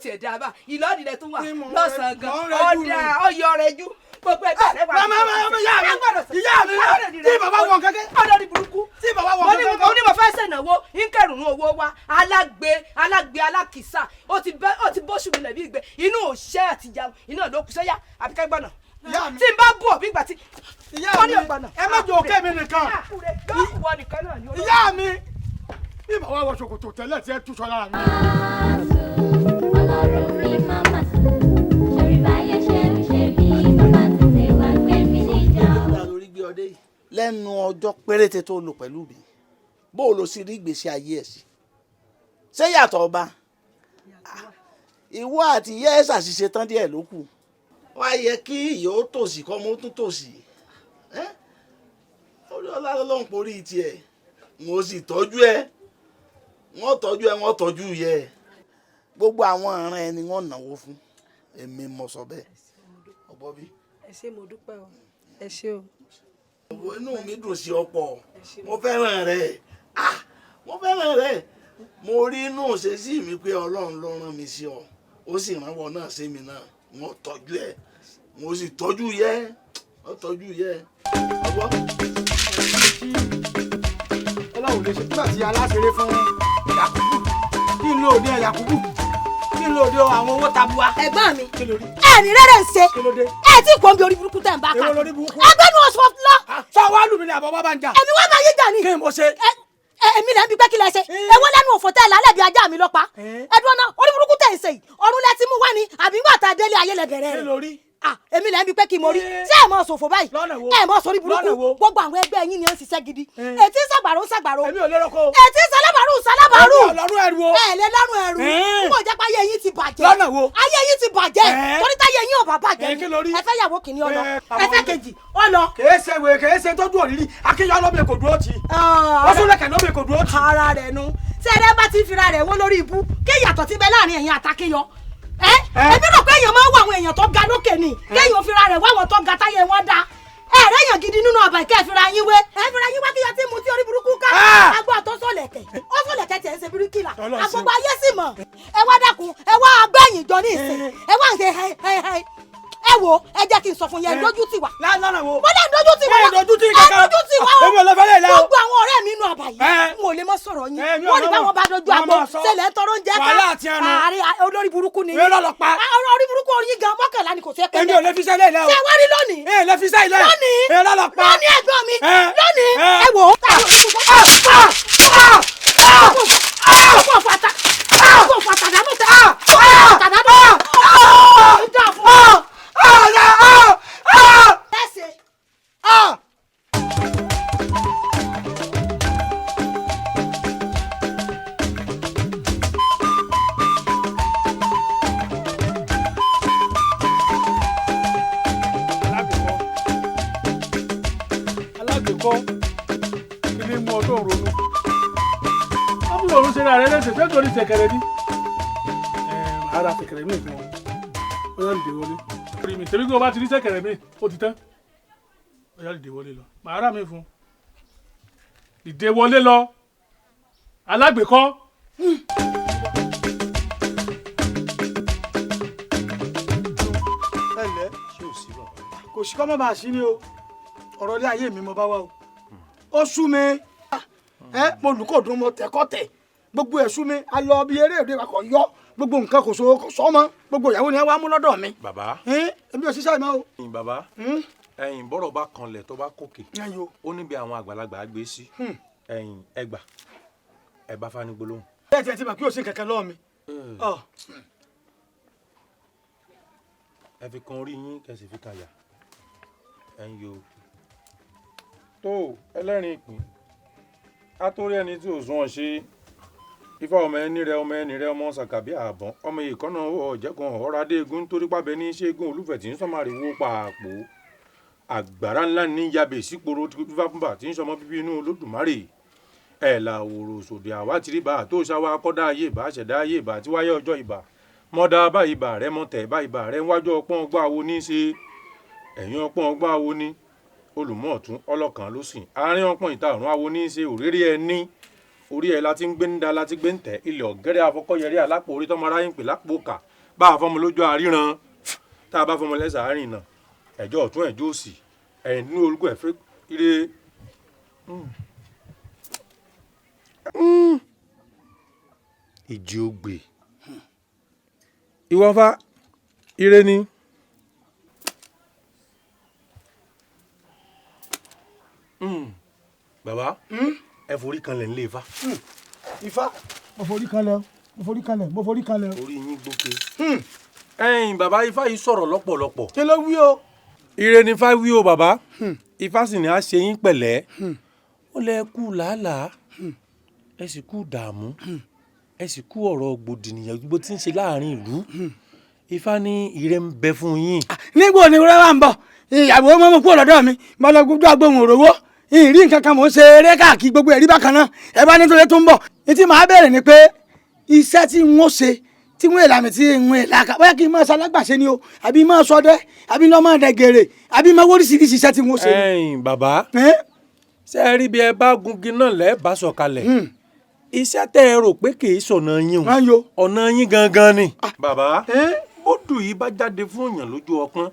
tiẹ̀ dá a bá ìlọ́ọ̀dì rẹ̀ tó wà lọ́sàn-án gan ọ̀dà ọ̀yọ́ rẹ̀ jú gbogbo ẹgbẹ́ rẹ̀ wà. ìyá mi tí bàbá wọn kẹ́kẹ́. ọ̀dọ́rí burúkú tí bàbá wọn kẹ́kẹ́. mo ní mo fẹ́ ṣènáwó nkẹrùnún owó wa alágbe alákìsà ó ti bóṣù mi lẹ̀ bí ìgbẹ́ inú òṣẹ́ àtijọ́ iná ló kù sẹ́yà àbíkẹ́ gbọ́nà tí n bá bù ọ́ bí ìgbà tí wọ́n ní ọ̀gbọ̀nà. ẹ má jọ òkè mi nìkan. ìyá mi bí bàbá wọ ṣòkòtò tẹ́lẹ̀ tí ẹ tú sọ lára mi. Ọlọ́run mi máa mà sí sórí báyẹn ṣe ń ṣe bí bàbá tètè wá gbé mi níjà. lórí gbé ọdẹ yìí lẹ́nu ọjọ́ péréte tó lò pẹ̀lú mi bó o lọ sí rí ìgbésí ayé ẹ̀ sí ṣé yàtọ̀ ọba ìwọ àti ìyá ẹ̀ ṣàṣìṣe tán díẹ̀ ló kù wá yẹ kí ìyá ó tòṣì kọ́ mọ́ ó tún tòṣì ọlọ́run porí tiẹ̀ mo sì tọ́jú ẹ wọ́n tọ́jú ẹ wọ́n tọ́jú yẹ gbogbo àwọn ọ̀ràn ẹ ni wọ́n náwó fún èmi mọ̀ sọ bẹ́ẹ̀ ọ̀bọ bí. ẹ ṣé mo dúpẹ́ o ẹ ṣé o. inú mi dùn sí ọ̀pọ̀ mo fẹ́ràn rẹ̀ mo fẹ́ràn rẹ̀ mo rí inú ṣèṣì mi pé ọlọ́run ló rán mi sí ọ ó sì ránwọ́ náà sí mi náà wọ́n tọ́jú ẹ mo sì tọ́jú yẹ wọ́n tọ́jú yẹ ọgbọ́n. ọlọ́run lè ṣe nígbà tí aláṣẹrẹ fún Yakubu kí n lo òde Yakubu kí n lo òde àwọn owó tabua. ẹ̀gbọ́n mi ẹ̀ẹ́nì rere ń ṣe ẹ̀ tí kò ń bí orí burúkú tẹ̀ ń bá ká ẹgbẹ́ ní oṣù lọ. sọ wàá lù mí ní àbọ̀ bá bá ń jà. èmi wá máa yí jà ní. kí n mo ṣe. èmi lẹ́ ń bí pé kí lẹ ṣe ewé lẹ́nu òfò tẹ́ ẹ̀ lálẹ́ bí ajá mi lọ́pa ẹ̀dùn ọ̀nà orí burúkú tẹ̀ ń ṣe yìí ọ̀run lẹ ti mú wá ní àbí ńgbà tá a délé ayé lẹ bẹ̀rẹ̀ rẹ̀. èmi lẹ́ ń bí pé kí mo rí ṣé ẹ̀ mọ̀ ṣòfò báyìí ẹ̀ mọ̀ sórí burúkú gbogbo àwọn ẹgbẹ́ yín ni ó ń ṣiṣẹ́ gidi ètí sàgbàrò sàgbàrò ètí sálábàrù sálábàrù ẹ̀ lẹ́ lọ́rùn ẹ̀rù mo jẹ́ pé ayé yín ti bàjẹ́ ayé yín ti bàjẹ́ torí táyé yín ò bá bàjẹ́ ni ẹ fẹ́ yàwó kìíní ọlọ ẹ fẹ́ kejì ọlọ. kèé ṣe tójú òrìrì akínyọ lómi kò dúró tì ó tún lẹ̀kẹ̀ lómi kò dúró tì. ara rẹ̀ nu sẹ́ẹ̀rẹ́ bá ti fira rẹ̀ wọ́n lórí ibú kí ìyàtọ̀ ti bẹ láàrin ẹ̀yin àtàkìyọ ẹbí rò pé èèyàn máa ń wá àwọn èèyàn tó ga lókè ni kéèyàn fira rẹ̀ wá àwọn tó ga táyé wọn dá ẹ̀rẹ́ èèyàn gidi nínú ọba ìkẹ́ fira yín wé fira yín wá kí yàtí mu tí orí burúkú ká agbó àtọ́ sọ̀lẹ̀kẹ̀ ó sọ̀lẹ̀kẹ̀ tiẹ̀ ń ṣe bíríkìlà agbogbo ayé sì mọ̀ ẹ wá dákun ẹ wá agbẹ́yìn jọ ní ìsìn ẹ wá ń ṣe ẹ wo ẹ jẹ́ kí n sọ fún yẹn lójú tì wá. lánàá wo mo lè dojú tì wá dojú tì kankan dojú tì wá o èmi ò lè fẹ́ lè la o. gbogbo àwọn ọ̀rẹ́ mi inú ọba yìí n ò lè mọ sọ̀rọ̀ yín wọ́n ní báwọn bá dojú àgbo ṣẹlẹ̀ ń tọrọ oúnjẹ ká àárín olórí burúkú ni yín olórí burúkú oyin gan mọ́kànlá ni kò fẹ́ pẹ́lẹ́. èmi ò lè fi sẹ́lẹ̀ lẹ́ o. ṣé wá rí lónìí. ẹ lè fi sẹ́lẹ̀ lónìí lọ́lọ́pàá lónìí ẹ̀gbọ́n mi lónìí ẹ wò alágbèkọ́ ilé mú ọdún ronú ábúlò ọ̀run ṣe ra rẹ lẹ́sẹ̀ fẹ́ torí ṣẹ̀kẹ̀rẹ̀ ní ara ṣẹ̀kẹ̀rẹ̀ mi fún ọ ó yá lè dé wọlé orí mi tẹ̀lé kí o bá ti rí ṣẹ̀kẹ̀rẹ̀ mi ó ti tán ó yá lè dé wọlé lọ màá rà mí fún ìdè wọlé lọ alágbèkọ́. ẹ lẹ kò sí kọ́ mọ́ bá a sí ni o ọ̀rọ̀ ilé ayé mi mo bá wá o ó sú mi mo lùkọ́ dùn mo tẹ̀kọ́ tẹ̀ gbogbo ẹ̀ sú mi a lọ bí eré òde wa kò yọ gbogbo nǹkan kò sọ mọ́ gbogbo ìyàwó ni ẹ wá mú lọ́dọ̀ mi. bàbá èmi ò ṣiṣẹ́ ìmọ̀ o. bàbá ẹ̀yin bọ́rọ̀ bá kanlẹ̀ tó bá kòkè ó níbi àwọn àgbàlagbà gbé sí ẹ̀yin ẹgbà ẹ bá fani gbólóhùn. bẹ́ẹ̀ tiẹ̀ ti mọ̀ kí o ṣe kankan lọ́wọ́ mi. ẹ fi kan orí yín kẹsì fi kan yà ẹ̀yin yòó tó ẹlẹ́rìn ìpín átórí ẹni tí ò sún ọ ṣe ifá ọmọ ẹni rẹ ọmọ sàkàbí àbọ̀n ọmọ ìkọ́nà ọ̀jẹ̀kan ọ̀rọ̀ adéegun nítorí pàbẹ ní ṣẹ́gun olúfẹ̀ tí ń sọmárì wó pààpò àgbàrá ńlá ní yabè sípòrò fífáfúnbà tí ń sọmọ bíbí inú olódùmarè ẹ̀ là òrò sòdì àwátìrìbà tó ṣàwọ́ akọ́dá ayé ìbà ṣẹ̀dá ayé ìbà tí wáyé ọjọ́ ìbà mọ́dá bá ìbà rẹ mọ́tẹ̀ bá ìbà rẹ wájú ọpọ́n ọgbà wo ní ṣe ẹ̀yìn ọpọ́n ọgbà wo ní olùmọ̀ ọ̀tún ọlọ́kan ló sìn àárín ọpọ́n ìta ọ̀run awo ní ṣe òréré ẹni orí ẹ̀ láti ń gbé ń da láti gbé ń tẹ̀ ilẹ̀ ọ̀gẹ́rẹ́ afọkọ́yẹrí alápò orí tọ́mọ aráyé ń pè lápò kà bá a fọmọ lójú àríran tá a bá fọmọ lẹ́sẹ̀ àárín náà ẹ̀jọ́ ọ̀tún ẹ̀jọ́ òsì ẹ̀yìn nínú olùkọ́ ẹ̀fẹ́ ire. ìjì ògbè ìwọ́fà ire ni. bàbá ẹ forí kanlẹ̀ nílé Ifá. Ifá mo forí kanlẹ̀ mo forí kanlẹ̀ mo forí kanlẹ̀. orí yín gbókè. ẹ̀yin bàbá Ifá yìí sọ̀rọ̀ lọ́pọ̀lọpọ̀. kí ló wí o. ire ni Ifá wí o bàbá. Ifá sì ni a ṣe yín pẹ̀lẹ́. ó lẹ kú làálàá ẹ sì kú dààmú ẹ sì kú ọ̀rọ̀ gbòdìnìyàn gbogbo tí ń ṣe láàrin ìlú. Ifá ní ire ń bẹ fún yín. nígbà òní rẹ wà ń bọ̀ ìyàwó mọ́mú kúrò lọ́dọ̀ mi mo lọ gbogbo agbóhùn òrówó ìrí nǹkan kan mò ń ṣe eré káàkiri gbogbo ẹ̀rí bákan náà ẹ bá nítorí tó ń bọ̀ ní tí màá bẹ̀rẹ̀ ni pé iṣẹ́ tí n ó ṣe tí wọ́n èlàmì tí n èlà ká bóyá kí n máa ṣalágbàṣe ni o àbí máa ṣọdẹ àbí lọ́ máa dẹ̀gẹ̀rẹ̀ àbí máa wóríṣiríṣi iṣẹ́ tí n ó ṣe. ẹ̀yin bàbá ṣe é rí bí ẹ bá gungi náà lẹ́ẹ̀ bá sọ̀kalẹ̀ iṣẹ́ tẹ́ ẹ rò pé kì í sọ̀nà yín o ọ̀nà yín gangan ni. bàbá bódù yìí bá jáde fún èèyàn lójú ọpọ́n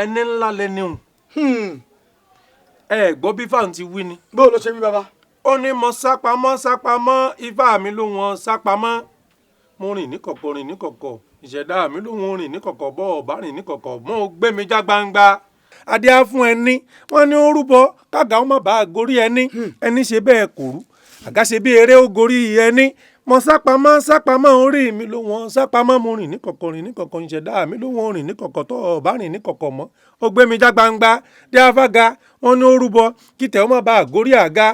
ẹni ńlá lẹni hùn. ẹ gbọ́ bí fáwọn ti wí ni. bó ló ṣe wí bàbá. ó ní mo sápamọ́ sápamọ́ Ifá mi ló wọn sápamọ́ mo rìn níkọ̀kọ̀ rìn níkọ̀kọ̀ ìṣẹ̀dá mi ló wọn rìn níkọ̀kọ̀ bọ́ ọ̀bá rìn níkọ̀kọ̀ mo gbé mi já gbangba. adé á fún ẹni wọn ní ó rúbọ kága ó má bàa gorí ẹni ẹni ṣe bẹ́ẹ̀ kò rú àga ṣe bí eré ó gorí ẹni mo sápamọ́ sápamọ́ orí mi ló wọn sápamọ́ mo rìn níkọ̀kọ̀ ìṣẹ̀dá mi ló wọn rìn níkọ̀kọ̀ tó ọ̀bá rìn níkọ̀kọ̀ mọ́ ó gbé mi já gbangba dé afága wọn ní ó rúbọ kí tẹ̀ ó má bàa gorí àga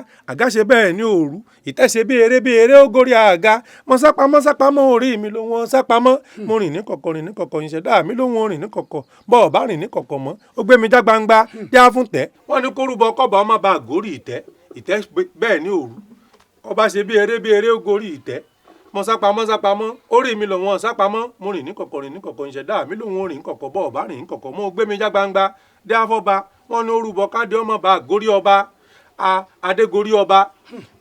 ṣe bẹ́ẹ̀ ní òru ìtẹ̀sẹ̀ bí eré ó gorí àga mo sápamọ́ sápamọ́ orí mi ló wọn sápamọ́ mo rìn níkọ̀kọ̀ ìṣẹ̀dá mi ló wọn rìn níkọ̀kọ̀ bọ́ ọ̀bá rìn níkọ̀kọ̀ mọ́ ó gbé mi já gbangba dé afúntẹ̀ wọn ní kó rúbọ kọ́bà ó má bàa gorí ìtẹ́ bẹ́ẹ̀ ní òru ọba ṣe bí eré ó gorí ìtẹ́ mo sápamọ́ orí mi lò wọ́n sápamọ́ mo rìn níkọ̀kọ̀ ìṣẹ̀dá mi lò wọ́n rìn níkọ̀kọ̀ bọ́ ọ̀bá rìn níkọ̀kọ̀ mo gbé mi já gbangba dé afọ́ba wọn ní orúbọ káde ọmọ bá gorí ọba adé gorí ọba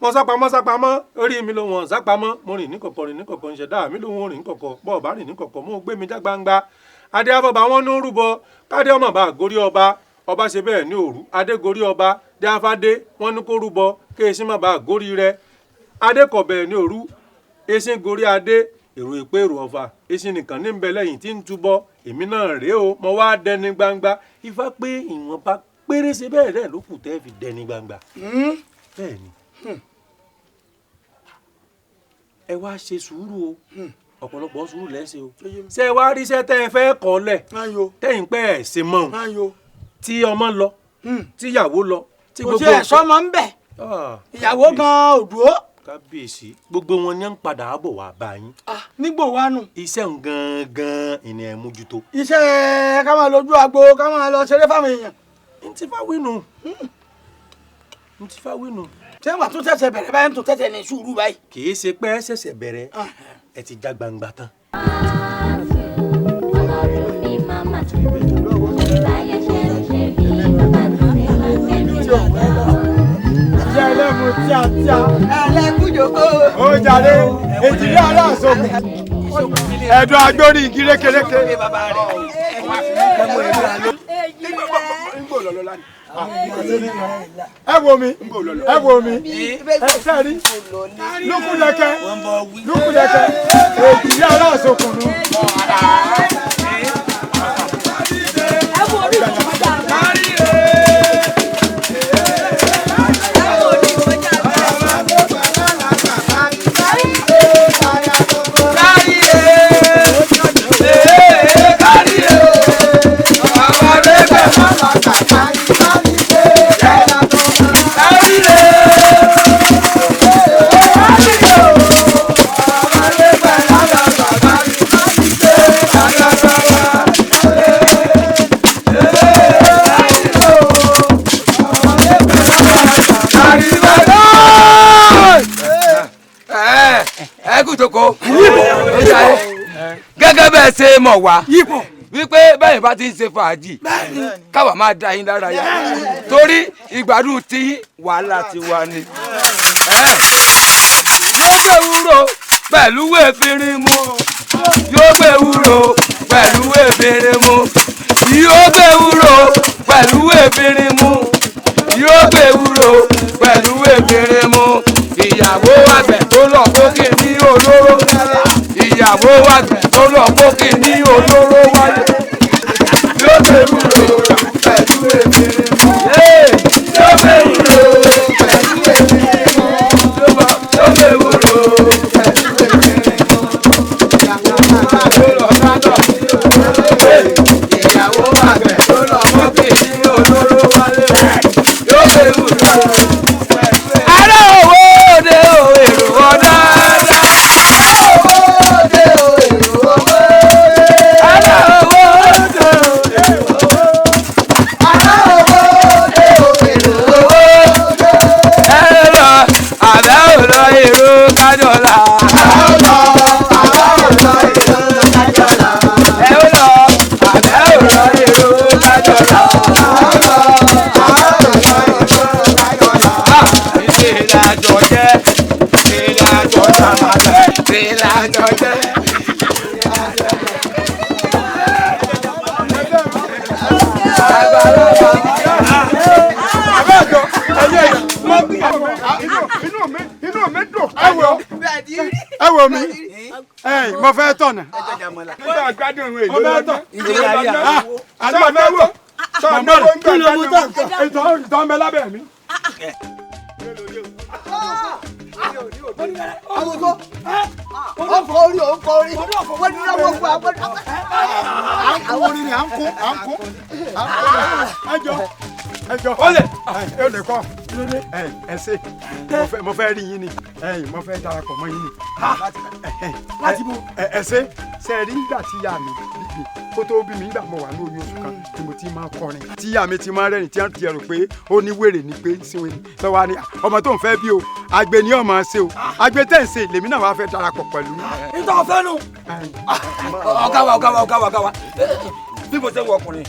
mo sápamọ́ orí mi lò wọ́n sápamọ́ mo rìn níkọ̀kọ̀ ìṣẹ̀dá mi lò wọ́n rìn níkọ̀kọ̀ bọ́ ọ̀bá rìn níkọ̀kọ̀ mo gbé mi já gbangba adé afọ́ba wọn ní orúbọ káde ọmọ bá gorí ọba ọba ṣe bẹ́ẹ̀ ní òru adé gorí ọba dé afádé wọn ní kó rúbọ kéèsì má bá gorí rẹ adé kọ̀ bẹ́ẹ̀ ní òru esin gorí adé èrò ìpè èrò ọ̀fà esin nìkan ní bẹ lẹ́yìn tí ń túbọ̀ èmi náà rèé o mo wá dẹni gbangba Ifá pé ìwọ̀nba pérése bẹ́ẹ̀ rẹ̀ ló kù tẹ́ fi dẹni gbangba. bẹ́ẹ̀ ni ẹ wá ṣe sùúrù o ọ̀pọ̀lọpọ̀ sùúrù lẹ́sẹ̀ o ṣé ẹ wá ríṣẹ́ tẹ́ ẹ fẹ́ kọ́ lẹ̀ tẹ́yìn pẹ́ ẹ̀ ṣe mọ́ o tí ọmọ lọ tíyàwó lọ tí gbogbo kò tí ẹ̀ sọ́mọ ń bẹ̀ ìyàwó gan-an ò dúró. kábíyèsí gbogbo wọn ni ń padà bọ̀ wá bá yín. nígbò wa nù. iṣẹ́ ń gangan ìní ẹ̀ mójútó. iṣẹ́ ká máa lójú agbo ká máa lọ ṣeré fáwọn èèyàn. n ti fa wínú. ṣé wàá tún ṣẹ̀ṣẹ̀ bẹ̀rẹ̀ báyìí tún ṣẹ̀ṣẹ̀ ní sùúrù báyìí. kì í ṣe pé ẹ ṣẹ̀ṣẹ̀ bẹ̀rẹ̀ ẹ ti já gbangba tán. Ọlọ́run ni màmá tó láyé ṣe ń ṣe bí màmá tó ṣe máa ń gbé mi lọ. Jẹ́ ẹlẹ́mu tíátíá. Ẹlẹ́kùjòkó. Ó jàre, ètìrí aláàsókun. Ẹ̀dùn agbórí igi rékeréke. Ẹ wo mi, ẹ sẹ́rí, lúkúlẹ̀kẹ́, ètìrí aláàsókun nù. gẹ́gẹ́ bẹ́ẹ̀ ṣe mọ̀ wá wípé bẹ́ẹ̀ bá ti ń ṣe fàájì káwa máa da yín lára yá torí ìgbádùn tí wàhálà ti wà ní. yóò gbé wúrò pẹ̀lú wéfìrín mu yóò gbé wúrò efirin mu yóò gbé wúro pẹ̀lú efirin mu ìyàwó àgbẹ̀ tó lọ kókè ní olóró ìyàwó àgbẹ̀ tó lọ kókè ní olóró wáyé yóò gbé wúro pẹ̀lú efirin mu yóò gbé wúro pẹ̀lú efirin mu yóò gbé wúro pẹ̀lú efirin mu ìyàwó àgbẹ̀ tó lọ kókè ìyàwó àgbẹ̀ tó lọ kókè ní olóró wáyé yóò gbé wúro. Ará owó òde o èrò ọ̀dá dá. Ará owó òde o èrò ọ̀dá. Ará owó òde o èrò ọ̀dá. Ará owó òde o èrò ọ̀dá. Ẹ lọ àbẹ́ ò lọ èrò kájọlá. Ẹ ó lọ àbẹ́ ò lọ èrò kájọlá. Ẹ ó lọ àbẹ́ ò lọ èrò kájọlá. Ìlàjọ jẹ́ ìlàjọ sàmàlà ìlàjọ jẹ́. Abẹ́ẹ̀jọ ẹyẹ inú mi dùn ẹ wò mí mo fẹ́ tọ̀nà. Nígbà gbádùn ìwé ìlú lọ́dún. Àdúgbò fẹ́ wò sọ̀rọ̀ kí ló mú tán ìtọ́ ń bẹ lábẹ́ mi. ọkọ orí wọ́n ní ọwọ́ fún agbọ́dọ̀. àwọn orí ni à ń kó. ẹjọ ó lè kọ́ ẹ ṣe mo fẹ́ rí yín ni mo fẹ́ darapọ̀ mọ́ yín ni. ẹ ṣe rí nígbà tí ìyá mi bí kó tó bí mi nígbà mo wà ní oyún oṣù kan tí mo ti máa kọrin tí ìyá mi ti máa rẹ́rìn tí wọ́n ti rò pé ó ní wèrè ni pé síwèé ni lọ́wọ́ ni ọmọ tó ń fẹ́ bí o àgbẹ̀ ni ọmọ ṣe o àgbẹ̀ tẹ̀ ń ṣe lèmi náà wàá fẹ́ darapọ̀ pẹ̀lú. nítorí ọ̀fẹ́ nu ọ̀gá wa bí mo ṣe ń wọ ọkùnrin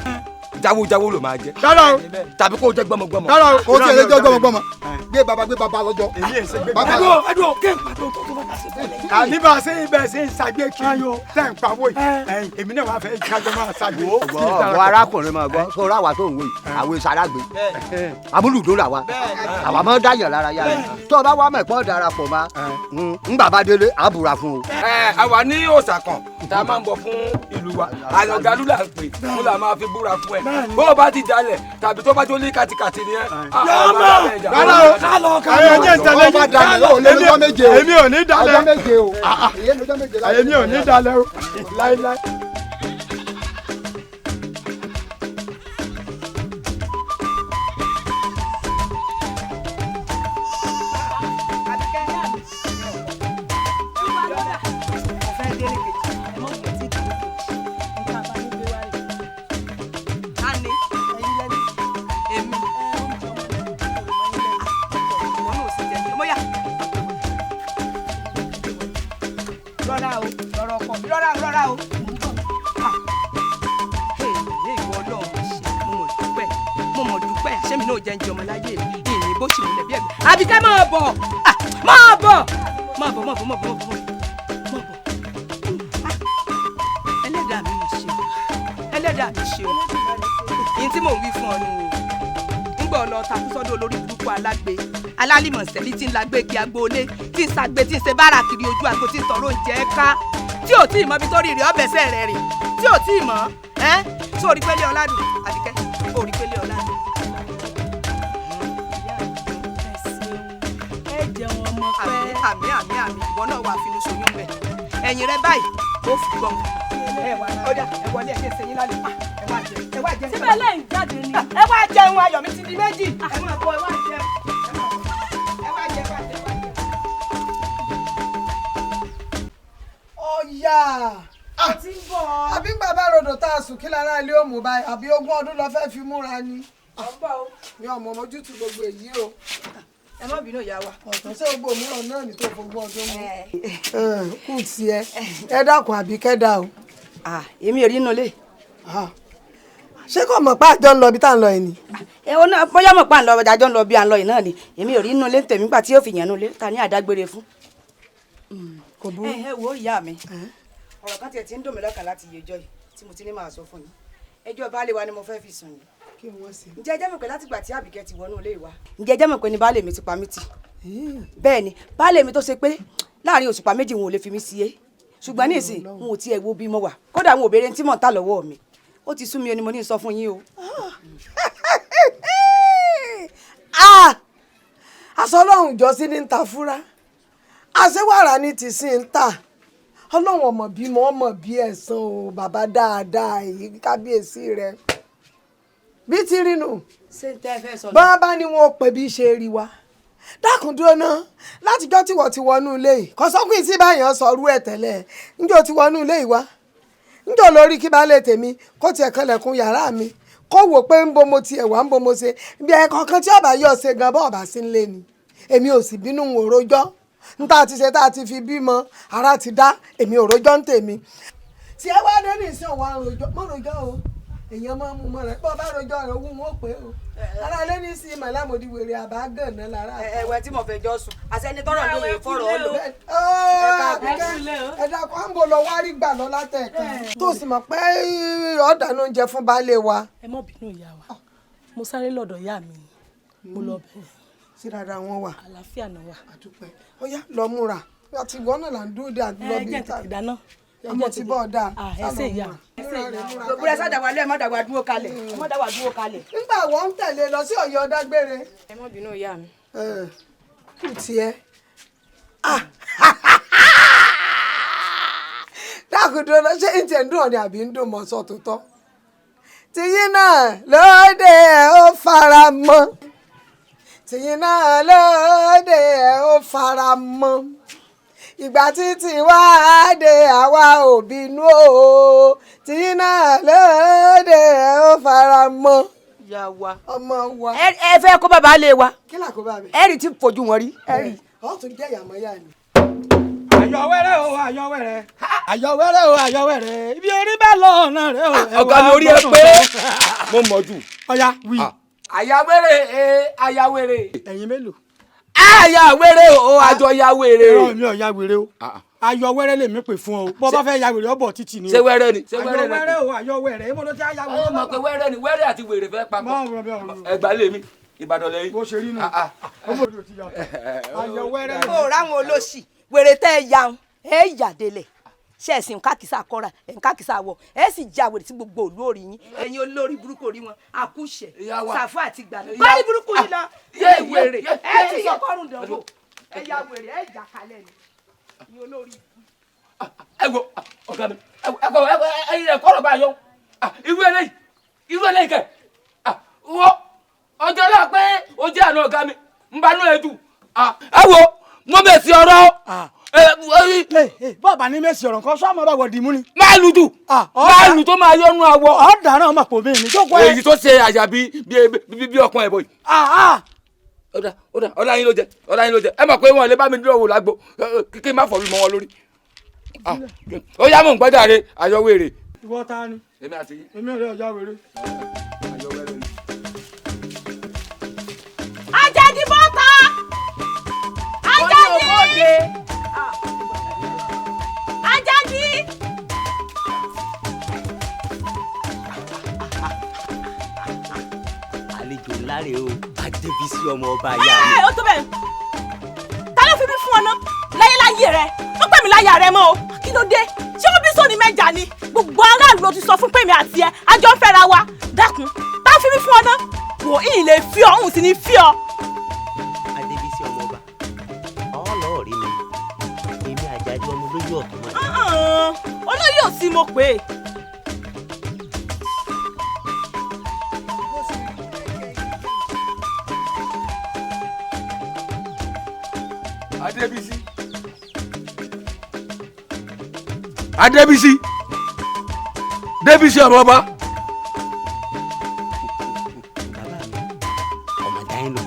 jáwó ló máa jẹ. dára o tàbí kó jẹ gbọmọgbọmọ. dára o kò tí ẹ lè jẹ gbọmọgbọmọ gbé baba lọ́jọ́. èyí ẹ̀ ṣe gbé baba. ẹdùn kí n pàtó tó bá ta sí fẹlẹ. àní bá a ṣe ibẹ̀ ṣe ń ṣàgbé kiri tẹ̀ ń pawó yìí èmi náà wàá fẹ́ kájọ máa ṣàgbé. ọ̀gbọ́n arákùnrin máa gbọ́ sọ̀rọ̀ àwa tó ń wò yìí àwọn èso arágbé amúlùdó là wa àwa máa ń dáyàn lára yára tó o bá wà mẹ́pọ̀ darapọ̀ ma ńgbà bá délé àbúrà fún o. àwa ní òòṣà kan tá a máa ń bọ fún ìlú wa àyàngalú là ń pè fún là máa fi búra fún ẹ bó o bá ti dalẹ̀ tàbí tó bá tó ní kàtìkàtì ni ẹ. rárá o ayọ̀ jẹ́ ìtẹ̀lẹ́ yìí èmi ò ní dalẹ̀ èmi ò ní dalẹ̀ o láíláí. rọra o. ìwọ Ọlọ́run mo mọ̀ dúpẹ́ àṣẹ mi náà jẹ́ ń jẹ ọmọ láyé mi ìní bó ṣì múlẹ̀ bí ẹ̀gbẹ́. Àbíkẹ́ máa bọ̀ máa bọ̀. ẹlẹ́dàá mi mà ṣe ẹlẹ́dàá mi ṣe o yìí tí mò ń wí fún ọ nù o ńgbà ọ lọ takú sọ́dọ̀ olórí burúkú alágbe alálìmọ̀sẹ̀lí tí ń lágbé kí agboolé tí ń ṣàgbé tí ń ṣe bára kiri ojú agbo tí ń tọrọ oúnjẹ ká tí ò tí ì mọ ibi tó rí rí ọbẹ̀sẹ̀ rẹ̀ rìn tí ò tí ì mọ̀ ẹ́ tó orí pélé ọ̀làdùn Àbíkẹ́ orí pélé ọ̀làdùn. ẹ jẹun ọmọ pẹ́. àmì ìwọ náà wà fínú ṣoyún bẹ̀ ẹ̀yìn rẹ báyìí ó fi gbọ̀n. ọ̀dà ẹ wọlé ẹ̀ ṣe yín lálẹ́ ẹ wá jẹun. síbẹ̀ lẹ́yìn jáde ni. ẹ wá jẹun ayọ̀ mi ti di méjì. ẹ máa bọ̀ ẹ wá jẹun. ọ̀yà àti ń bọ̀. àbí bàbá rodò tá a sùn kí lára ilé òmù báyìí àbí ogún ọdún lọ fẹ́ẹ́ fi múra ni. mi ò mọ ojútùú gbogbo èyí o. ẹ má bínú ìyá wa. ọ̀tọ̀ sí gbogbo òmùràn náà ní tó fogún ọdún mú. kù tiẹ̀ ẹ dákun Àbíkẹ́ dá o. èmi ò rí inú ilé. ṣé kò mọ̀ pé àjọ ń lọ ibi tá à ń lọ yìí ni. bóyá mọ̀ pé à ń lọ àjọ ń lọ bí à ń lọ yìí náà ni èmi ò rí inú ilé tèmi gbà tí yóò fi yàn inú ilé ta ní àdágbére fún. kò burú. ẹ wo ìyá mi ọ̀rọ̀ kan tiẹ̀ ti ń dùn mí lọ́kàn láti yẹjọ́ yìí tí mo ti ní máa sọ fún yín ẹjọ́ baálé wa ni mo fẹ́ fi sùn yìí kí wọ́n ṣe. ǹjẹ́ jẹ́ mọ̀ pé látìgbà tí Àbíkẹ́ ti wọnú ilé wa. ǹjẹ́ jẹ́ mọ̀ pé ní baálé mi ti pa mí tì. bẹ́ẹ̀ ni baálé mi tó ṣe pé láàrin òṣùpá méjì wọn ò lè fi mí sí é ṣùgbọ́n ní ìsìn wọn ò tiẹ̀ wo bí mo wà kódà wọn ò béèrè tí mò ń tà lọ́wọ́ mi ó ti sú mi ni mo ní sọ fún yín o. aṣọ ọlọ́run jọ sí ní ń ta fúra àṣewàrà ní ti sí ń tà ọlọ́run ọmọ bí mo ọmọ bí ẹ̀sán o bàbá dáadáa èyí kábíyèsí rẹ bí ti rí nù bọ́n bá ní wọn ò pè bí ṣe rí wa dákun dúró ná látijọ́ tí wọ́n ti wọnú ilé yìí kò sọ́kùn tí báyọ̀ sọ̀rú ẹ̀ tẹ́lẹ̀ níjọ́ ti wọnú ilé yìí wá níjọ́ lórí kí baálé tèmi kó tiẹ̀ kanlẹ̀kùn yàrá mi kó wò pé ń bo mo tiẹ̀ wá ń bo mo ṣe bí ẹ̀ kankan tí ọba yọ̀ ṣe gan bọ́ ọba sí ń lé ni èmi ò sì bínú òrojọ́ n tá a ti ṣe tá a ti fi bímọ ara ti dá èmi òrojọ́ ń tèmi tí ẹ wá dé ní ìsìn òun àròjọ́ mọ́ rojọ́ o èèyàn máa ń mú mọ́ rẹ̀ bọ́ bá rojọ́ rẹ̀ wú wọn pé o ara lé ní sí màlámọ̀dí wèrè àbá gànà lára. ẹ̀wẹ̀ tí mo fẹ́ jọ sùn àṣẹni tọrọ ló yẹ fọ̀rọ̀ ọ lò. ẹ̀dá kan ń bò lọ wá rí gbà lọ látẹ̀ẹ̀kan tó sì mọ̀ pé ọ̀dàna oúnjẹ fún baálé wa. ẹ mọ̀ bínú ìyá wa mo sáré lọ́dọ̀ ìyá mi mo lọ bẹ̀rẹ̀. sí dáadáa wọn wà. àlàáfíà náà wà. àdúpẹ́ ó yá lọ múra àti ìwọ náà là ń dúró dé àti lọ bí ìta. ọmọ ti bọ́ ọ̀dà. ẹsẹ̀ ìyá gbogbo ẹ sádàwà lẹ́ẹ̀ má dàgbà dúró kalẹ̀ má dàgbà dúró kalẹ̀. nígbà wọ́n ń tẹ̀lé lọ sí Ọ̀yọ́ dágbére. ẹ mọ̀ bínú ìyá mi. kù tiẹ̀. dákúndó lọ ṣé ń tẹ̀ ń dùn ọ̀nì àbí ń dùn mọ́ sọ tó tọ́. tìyín náà lóde ẹ̀ ó fara mọ́ tìyín náà lóde ẹ̀ ó fara mọ́ ìgbà títí wá dé àwa ò bínú o tìyín náà lóde ẹ̀ ó fara mọ́. ìyá wa ọmọ wa. ẹ fẹ́ kó bàbá lé wa. kí là kó bá mi. ẹ rí tí fojú wọn rí. ẹ rí. ọ̀ tún jẹ́ ìyàmọ́yà ni. àyọ̀wẹ́rẹ́ o àyọ̀wẹ́rẹ́ àyọ̀wẹ́rẹ́ o àyọ̀wẹ́rẹ́ ibi orí bá lọ ọ̀nà rẹ o. ọ̀gá mi orí ẹ pé mo mọ̀ jù. ọ̀ya wí. àyàwẹ́rẹ́ àyàwẹ́rẹ́. ẹ̀yin mélòó. àyàwẹ́rẹ́ o àjọ yàwẹ́rẹ́ o. mi ò yàwẹ́rẹ́ o àyọ̀wẹ́rẹ́ lè mí pè fún ọ bọ́ bá fẹ́ yàwẹ́rẹ́ ọ̀bọ̀ títì ni. ṣé wẹ́rẹ́ ni. àyọ̀wẹ́rẹ́ o àyọ̀wẹ́rẹ́ mo ló ti àyàwẹ́rẹ́. ó mọ̀ pé wẹ́rẹ́ ni wẹ́rẹ́ àti wèrè fẹ́ papọ̀. ẹgbàá lè mi Ìbàdàn lẹ́yìn. bó ṣe rí nù. àyọ̀wẹ́rẹ́. ó ráwọn olóṣì wèrè tẹ́ ẹ yaun ẹ yà délẹ̀ ṣe ẹ̀sìn kákìsà kọ́ra ẹ̀ kákìsà wọ̀ ẹ sì já wèrè tí gbogbo òlú òrì yín ẹ̀yin olórí burúkú orí wọn àkúṣe ṣàfù àti gbàgbé báyìí burúkú yìí lọ yé wèrè ẹ ti sọ kọ́rùn dánwò ẹ ya wèrè ẹ jà kalẹ̀ ni ẹ̀yin olórí. ẹ wo ọ̀gá mi ẹ̀yin rẹ̀ kọ́rọ̀ bá yọ irú eléyìí kẹ̀ wọ́ ọjọ́ náà pé o jẹ́ àná ọ̀gá mi ń banú ẹ̀ dùn ẹ wo mo bẹ̀ sí ọ̀rọ̀ bọ́ọ̀bà ní mẹ́sì ọ̀rọ̀ kan sọ́mọ́ bá wọ̀ dìmú ni. máa lù dùn máa lù tó máa yọnu àwọ̀. ọ̀dà náà máa pò mí ní jókòó ẹ. èyí tó ṣe àyà bí ọkàn ẹ̀ bọ̀ yìí. ọ̀dà yín ló jẹ ẹ mọ̀ pé wọn lè bá mi dúró wò lágbo kí n má fọ̀ mi mọ́ wọn lórí. ó yá mọ̀ ń gbọ́dọ̀ rẹ àyọ̀wèrè. ìwọ ta ni. èmi àti yín. èmi rẹ ọjà wèrè. Àjàdí bọ́tà. Àjàdí. Àjàdí. àlejò ńlá rèé o Adébísí ọmọ ọba ayá mi. ó tó bẹ́ẹ̀ ta ló fi mí fún ọ ná láyéláyé rẹ ó pè mí láyà rẹ mọ́ o kí ló dé ṣé ó bí sóni mẹ́jà ni gbogbo aráàlú ló ti sọ fún pèmí àti ẹ àjọ ń fẹ́ra wa dákun ta fi mí fún ọ ná wò í lè fi ọ òun sì ní fi ọ. Adébísí ọmọ ọba ọlọ́ọ̀ rí mi èmi Àjàdí ọmọ olóyè ọ̀tún mọ́. olóyè ò sí mo pè é. Débísí ọmọ ọba. bàbá mi ọmọ dáhìn lò.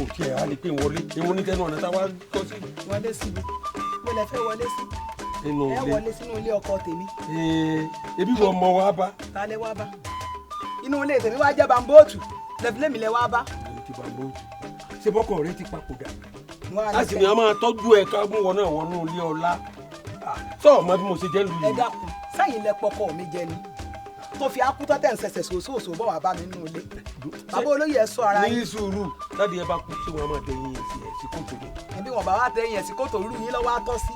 òkè á lè pè wọlé ewu ní tẹnu ọ̀nà táwa kọ́ sí. wọlé síbi mo lè fẹ́ wọlé sí. nínú ẹ ilé wọlé sínú ilé ọkọ tèmi. ebi wọ ọmọ wa bá. ta lẹ wá bá inú ilé tèmi wá jẹ́ bambóòtù lẹ́mi lẹ wá bá. ti bá bó ṣe bọ́kọ̀ rẹ ti papòdà a sì ní a máa tọ́jú ẹ̀ ká mú wọn náà wọnú ilé ọlá sọ ọmọ bí mo ṣe jẹ́ lu yìí. ẹ dákun sẹ́yìn lẹ pọkọ mi jẹ ni tó fi akútọ́ tẹ̀ ń ṣẹ̀ṣẹ̀ sòsòsò bọ̀ wá bá mi nínú ilé bàbá olóyè ẹ sọ ara yín. ní sùúrù láti ẹ bá kú sí wọn máa tẹ̀yìn ẹ̀ sí kòtò ni. ẹbí wọn bá wá tẹ̀yìn ẹ̀ sí kòtò rú yín lọ́wọ́ àtọ́ sí.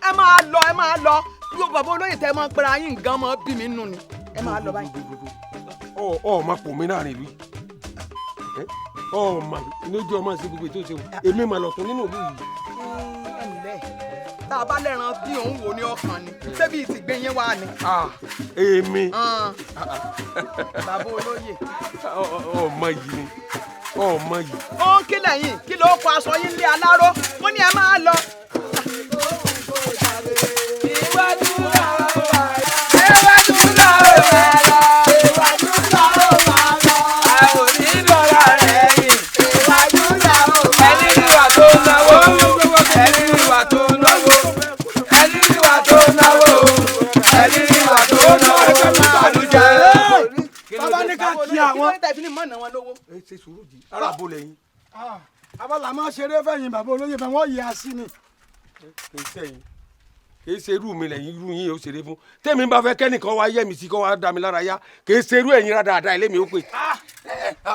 ẹ máa lọ yóò bàbá olóyè tẹ máa pera yín gan máa bí mi nù ni ẹ máa lọ báyìí. ọ máa pò mí náà rè lùi ọ mà lójú ọmọ ṣe gbogbo ètò ìṣèwọ èmi mà lọ̀tún nínú ìlú yìí. ẹ ǹlẹ́ tá a bá lẹ́ran bí òun wò ní ọkàn ni ṣébi ti gbé yín wá ni. èmi. bàbá olóyè. ọmọ yìí ni ọmọ yìí. ó ń kí lẹ́yìn kí ló kọ aṣọ yín lé aláró mo ní ẹ máa lọ. iwájú làwọn wà iwájú làwọn wà lọ iwájú làwọn wà lọ àwọn onídọ̀ọ́ra rẹ̀ yìí iwájú làwọn wà lọ. ẹni níwà tó náwó ẹni níwà tó náwó ẹni níwà tó náwó ẹni níwà tó náwó àlùjá. bàbá ní ká kí àwọn. ẹ ṣe sùúrù jì ara bò lẹ́yìn. abala máa ṣeré fẹ̀yìn bàbá olóyè fẹ́ wọ́n yẹ así ni. kì í sẹ́yìn kì í ṣe irú mi lẹ́yìn irú yín yóò ṣeré fún tẹ́mi bá fẹ́ kẹ́nìkan wá yẹ́ mi sí kó wá dá mi lára yá kì í ṣe irú ẹ̀yin rádaràda ilé mi ó pè.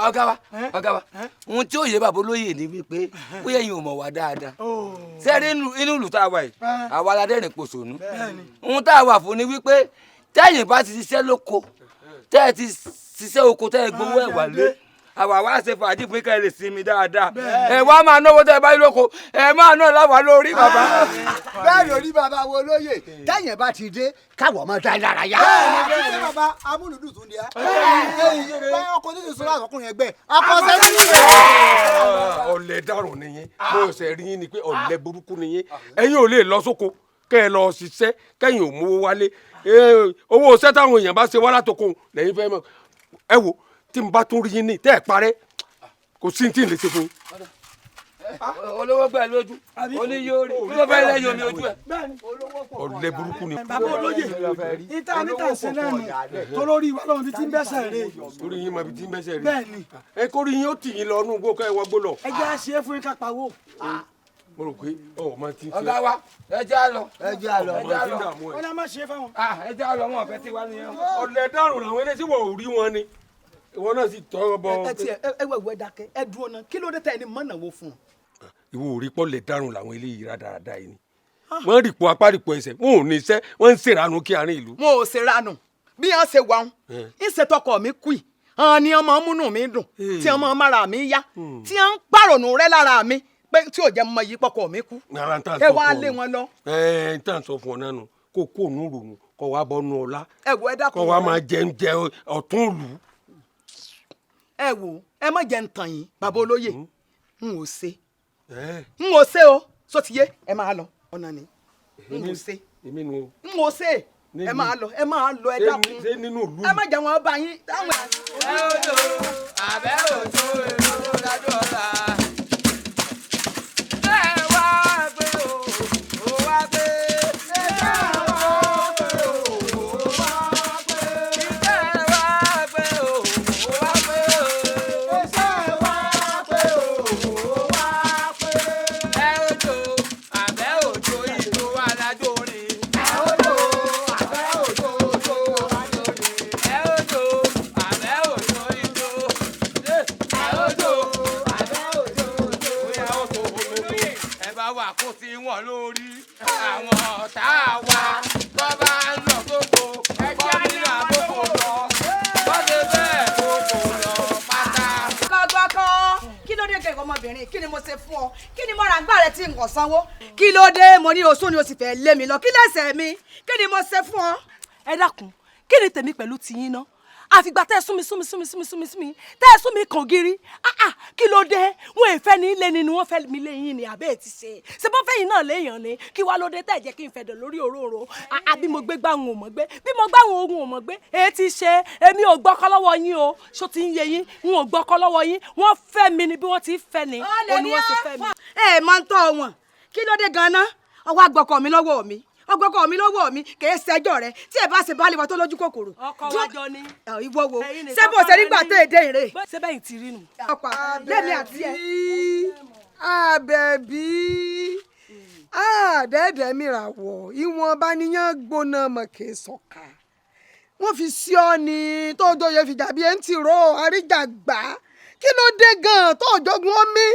ọ̀gá wa ohun tí ó yé bàbá olóyè ni wípé bóyá ẹ̀yin ò mọ̀ wá dáadáa sẹ́rí inú ìlú tá a wà yìí àwa la dẹ́rìn pòṣónú ohun tá a wà fún ni wípé tẹ́yìn bá ti ṣiṣẹ́ lóko tẹ́ ẹ ti ṣiṣẹ́ oko tẹ́ ẹ gbowó ẹ̀ wálé àwa wá ṣe fàájì pé ká ẹ lè sinmi dáadáa ẹ wá máa náwó tẹ́ ẹ bá lóko ẹ máa ná láwa lórí bàbá. bẹ́ẹ̀ lórí bàbá wo lóye tẹ́yìn bá ti dé káwọ̀ mọ́ dá lára yá. bẹ́ẹ̀ ni bàbá amúlùdùn tún di á. bẹ́ẹ̀ ọkọ̀ títí sọ́ra àkọkùnrin ẹgbẹ́ akọ sẹ́yìn. ọ̀lẹ dàrún nìyẹn mo ṣe rí yín ni pé ọ̀lẹ burúkú nìyẹn ẹ̀yin ò lè lọ sóko kẹ́ ẹ lọ ṣiṣẹ́ kẹ́yìn ò mówó wálé owó ṣẹ́ táwọn èèyàn bá ṣe wá látòkò lẹ́yìn fẹ́ mọ̀ ẹ wò tí n bá tún rí yín ní tẹ́ ẹ parẹ́ kò sí tí n lè ṣe fún yín. olówó gbẹ lójú oníyóòrì kí ló fẹ́ lẹ́yìn omi ojú ẹ̀. ọ̀lẹ burúkú ni. bàbá olóyè níta níta ṣe náà nù tó lórí ìwà lọ́wọ́ bíi tí ń bẹ́sẹ̀ rè. lórí yín máa bíi tí ń bẹ́sẹ̀ rè. bẹ́ẹ̀ni. ẹ kórìí yín ó tì yín lọ nú gbó ká ẹ wá gbó lọ. ẹ jẹ́ àṣẹ fún yín ká pawó. mo rò pé ọ máa ti ń ṣe. ọ̀gá wa ẹ jẹ́ àlọ́ ẹ jẹ́ àlọ́ wọn náà má ṣe fáwọn. ẹ jẹ́ àlọ́ wọn ọ̀fẹ́ tí wá nìyẹn. ọ̀lẹ dàrún làwọn eléyìí wọ̀ ò rí wọn ni ìwọ náà sì tọ́ bọ. ẹ wọ ìwé dákẹ́ ẹ dúró náà kí ló dé tẹ ẹni mọ̀nà wo fún un. ìwọ ò rí pọ́lẹ̀ dàrún làwọn eléyìí rádaràda yìí ni wọ́n rìpọ̀ apá rìpọ̀ ẹsẹ̀ wọn ò ní iṣẹ́ wọ́n ń ṣèrànú kí àárín ìlú. wọn ò ṣèrànú bí wọn ṣe wà ń ìṣètọkọ mi kù yìí àwọn ni ọmọ múnú mi dùn tí ọmọ mara mi yá tí wọn ń pàrònú rẹ lára mi pé tí ò jẹ́ mọ yìí pọkọ mi kú ẹ wá lé wọn lọ. ẹ n tàn sọ fún ọ náà nù kó kó òun rònú kó wá bọ́nú ọlá ẹ wò ẹ dákun kó wá máa jẹ ọ̀tún ìlú. ẹ wò ẹ má jẹ́ ń tàn yín bàbá olóyè n ò ṣe n ò ṣe o sọ ti yé ẹ máa lọ ọ̀nà ni n ò ṣe n ò ṣe ẹ máa lọ ẹ dákun ẹ má jẹ́ wọn bá yín. ẹ ò tó àbẹ́ ò tó èrò dájú ọ̀la. wọn lórí àwọn ọ̀tá wa tó bá ń lọ sóko ẹgbẹ́ nínú àkókò lọ wọ́n ṣe bẹ́ẹ̀ kókò lọ pátá. kọ́kọ́ kí ló dé kẹ́kọ̀ọ́ ọmọbìnrin kí ni mo ṣe fún ọ kí ni mo ra gbà rẹ tí nǹkan sanwó kí ló dé mo ní oṣù ni o sì fẹ́ lé mi lọ kí lẹ́sẹ̀ mi kí ni mo ṣe fún ọ. ẹ dákun kí ni tèmi pẹ̀lú tiyín náà àfìgbà tẹ́ ẹ súnmi tẹ́ ẹ súnmi kàn gírí kí ló dé wọn èèfẹ́ ní ilé ni wọ́n fẹ́ mi léyìn ni àbẹ́ ẹ̀ ti ṣe ṣe bọ́ fẹ́yìn náà léèyàn ni kí wá ló dé tẹ́ ẹ jẹ́ kí n fẹ̀dọ̀ lórí òróró bí mo gbé gbáhùn ò mọ̀ gbé bí mo gbáhùn ogun ò mọ̀ gbé èyí ti ṣe èmi ò gbọ́kọ́ lọ́wọ́ yín o ṣó ti ń yé yín n ò gbọ́kọ́ lọ́wọ́ yín wọ́n fẹ́ mi ni bí wọ́n ti fẹ́ ni ó ní wọ́n ti fẹ́ mi. ẹ máa ń tọ́ wọn kí ló dé gan-an ọwọ́ àgbọ̀kọ̀ mi lọ́wọ́ mi ọgbọ́kọ̀ mi lọ́wọ́ mi kìí ṣẹjọ́ rẹ tí ẹ bá ṣe bá lè wá tó lójú kòkòrò. ọkọ wa jọ ni. ìwọ wo ṣé bó ṣe nígbà tó èdè ìrè. ṣé bẹ́yìn ti rí nù. ọ̀pá lẹ́mi àti ẹ̀. Àbẹ̀bí àdẹ́ẹ̀dẹ́ mìíràn wọ̀ ìwọ̀n bá níyàn gbóná mọ̀kè sọ̀ka wọ́n fi sí ọ ní tó jọyè fìjà bíi ẹ̀ ń tì ró àríjàgbá kí ló dé gan-an tó jogun omi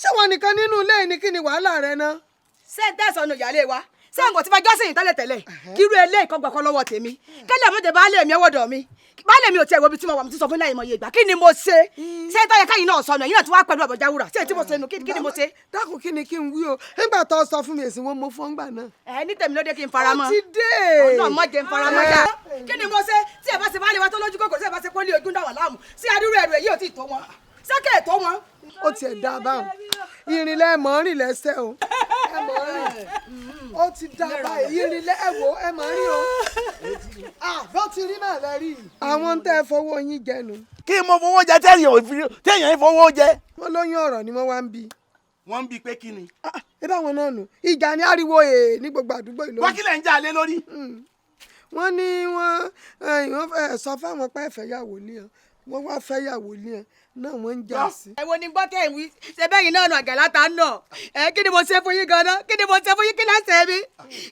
ṣé wọn nìkan nínú ilé ní kí ni wàhálà rẹ ná. ṣé ń tẹ̀sán ọ̀nà ìyáálé wa ṣé nǹkan tí fẹjọ́ sẹ́yìn tẹ́lẹ̀tẹ́lẹ̀ kírú ilé ìkọ́gbà kan lọ́wọ́ tèmi kẹ́lẹ́ mọ́tẹ́ baálé mi ẹwọ́dọ̀ mi baálé mi ò tiẹ̀ wo ibi tí mo wà mo ti sọ fún láì mọ iye ìgbà kí ni mo ṣe ṣé táyà káyìn náà sọnù ẹ̀yìn náà tí wàá pẹ̀lú àbọ̀já wúrà ṣé tí mo ṣe nù kí ni mo ṣe. dákun kí ni kí n wí o nígbà tó sọ fún mi èsì wọn mo fọ́n gbà náà. ẹ ní tèmi ló dé kí n fara mọ́. ó ti dé. ọ̀nà mọ́ jẹ́ n fara mọ́ dá. kí ni mo ṣe tí ẹ bá ṣe baálé wa tó lójú kòkòrò tí ẹ bá ṣe pọ́lí ojú ń dà wà láàmú sí adúrú ẹrù èyí ò tí ì tó wọn sẹ́kẹ̀ tó wọn. ó tiẹ̀ dá a báwọn ìrìnlẹ̀ mọ̀ ń rìn lẹ́sẹ̀ o ẹ mọ̀ ń rìn ó ti dá a báyìí ìrìnlẹ̀ ẹ wò ẹ mọ̀ ń rìn o àbọ̀ ti rí náà lẹ rí. àwọn ń tẹ́ ẹ fọwọ́ yín jẹnu. kí n mọ fowó jẹ téèyàn ń fowó jẹ. wọ́n lóyún ọ̀rọ̀ ni wọ́n wá ń bi. wọ́n ń bi pé kí ni. ẹ báwọn náà nù ìjà ní ariwo èè ní gbogbo àdúgbò ìlú. wọ́n kílẹ̀ ń jà lé lórí. wọ́n ní wọ́n fẹ́ sọ fáwọn pé ẹ̀fẹ̀ yàwó ní ọ wọ́n wá fẹ́ yàwó ní ọ náà wọ́n ń jà sí. ẹ wo ni gbọ́ tẹ̀ ń wí ṣe bẹ́yìn náà nù àgàlá ta ń nà ẹ kí ni mo ṣe fún yín gan-an kí ni mo ṣe fún yín kí lẹ́sẹ̀ mi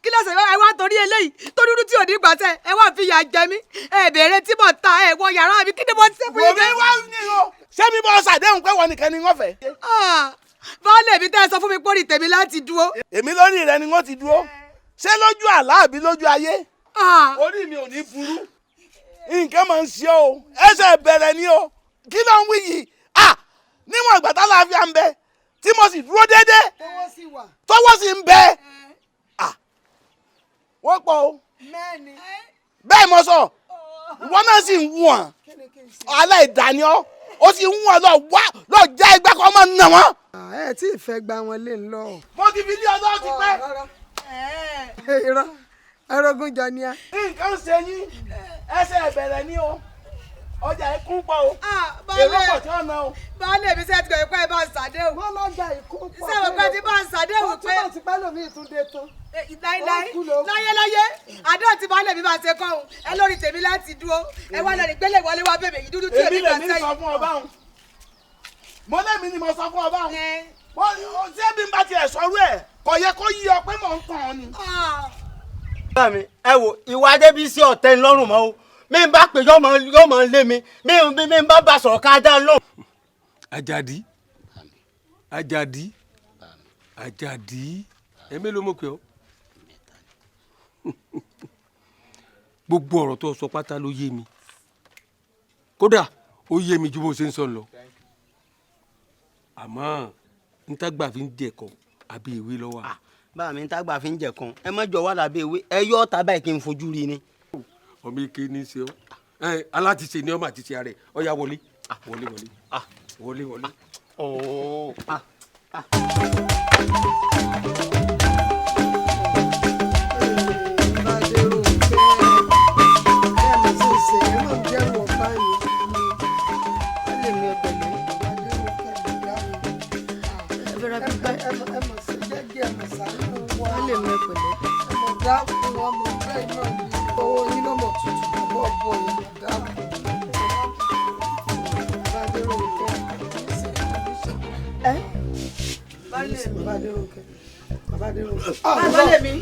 kí lẹ́sẹ̀ mi ẹ wá torí eléyìí tó dúdú tí ò ní gbàtẹ́ ẹ wá fi yà jẹ mí ẹ béèrè tí mo ta ẹ wọ yàrá mi kí ni mo ṣe fún yín. òbí wá ní o ṣé mi bọ́ ṣàdéhùn pé wọ́n nìkan ni wọ́n fẹ́. baálé mi tẹ́ ẹ sọ fún mi pórí tèmi láti dúró. èmi lórí rẹ ni wọ́n ti dúró ṣé lójú àlá àbí lójú ayé orí mi ò ní burú nǹkan máa ń ṣe o ẹsẹ̀ bẹ̀rẹ̀ ni o kí ló ń wí yìí níwọ̀n ìgbà tá láàfíà ń bẹ tí mo sì dúró déédé tọwọ́ sì ń bẹ wọ́n pọ̀ o bẹ́ẹ̀ mo sọ ìwọ náà sì ń wọ̀n aláìdáni ọ́ ó sì ń wọ̀n lọ já ẹgbẹ́ kan máa ń nà wọ́n. ẹ tí ì fẹ́ gba wọn lé ń lọ. mo ti fi lé ọlọ́run ti pẹ́. irọ́ ẹrọgún jọ ni a. nǹkan ń ṣe yín ẹsẹ̀ ìbẹ̀rẹ̀ ni o ọjà ikú pa o èrò pọ̀ tí wọ́n ná o. baálé mi sẹ́ẹ̀ tí kò yẹ kó ẹ bá ń ṣàdéhùn. wọ́n lọ́jà ikú pọ̀ sẹ́wọ̀n pé tí bá ń ṣàdéhùn pé. ọtí bá lómi ìtúndé tán. láyé àdéhùn tí baálé mi bá ṣe kọ́ ọ̀hún ẹ lórí tèmi láti dúró ẹ wá lórí gbélé wọlé wá bèbè yìí dúdú tí èmi gbà sẹ́yìn. èmi lèmi sọ fún ọba òun mo lèmi ni mo sọ fún ọba òun ṣé bí n bá tiẹ̀ sọrú ẹ̀ kò yẹ kó yí ọ pé mò ń tàn ọ́ ni. bá mi ẹ wo ìwà Adébísí ọ̀tẹ̀ ńlọ́rùn mọ́ o mi ń bá pè yọ́ mọ́ ń lé mi mi ń bá sọ̀rọ̀ ká dá lóhùn. Àjàdí Àjàdí Àjàdí ẹ̀mí ló mọ̀ pé ọ́ gbogbo ọ̀rọ̀ tó sọ pátá ló yé mi kódà ó yé mi ju bó ṣe ń sọ lọ àmọ́ ntàgbà fi ń jẹ̀kọ àbí ìwé lọ́wọ́. bá mi ntàgbà fi ń jẹ̀kan ẹ má jọ wá lábẹ́ ìwé ẹ yọ ọ́ tábà kí n fojú rí ni. ọmọ ike ní í ṣe ọ aláàtìṣe ni ọmọ àtìṣe rẹ ọyá wọlé wọlé.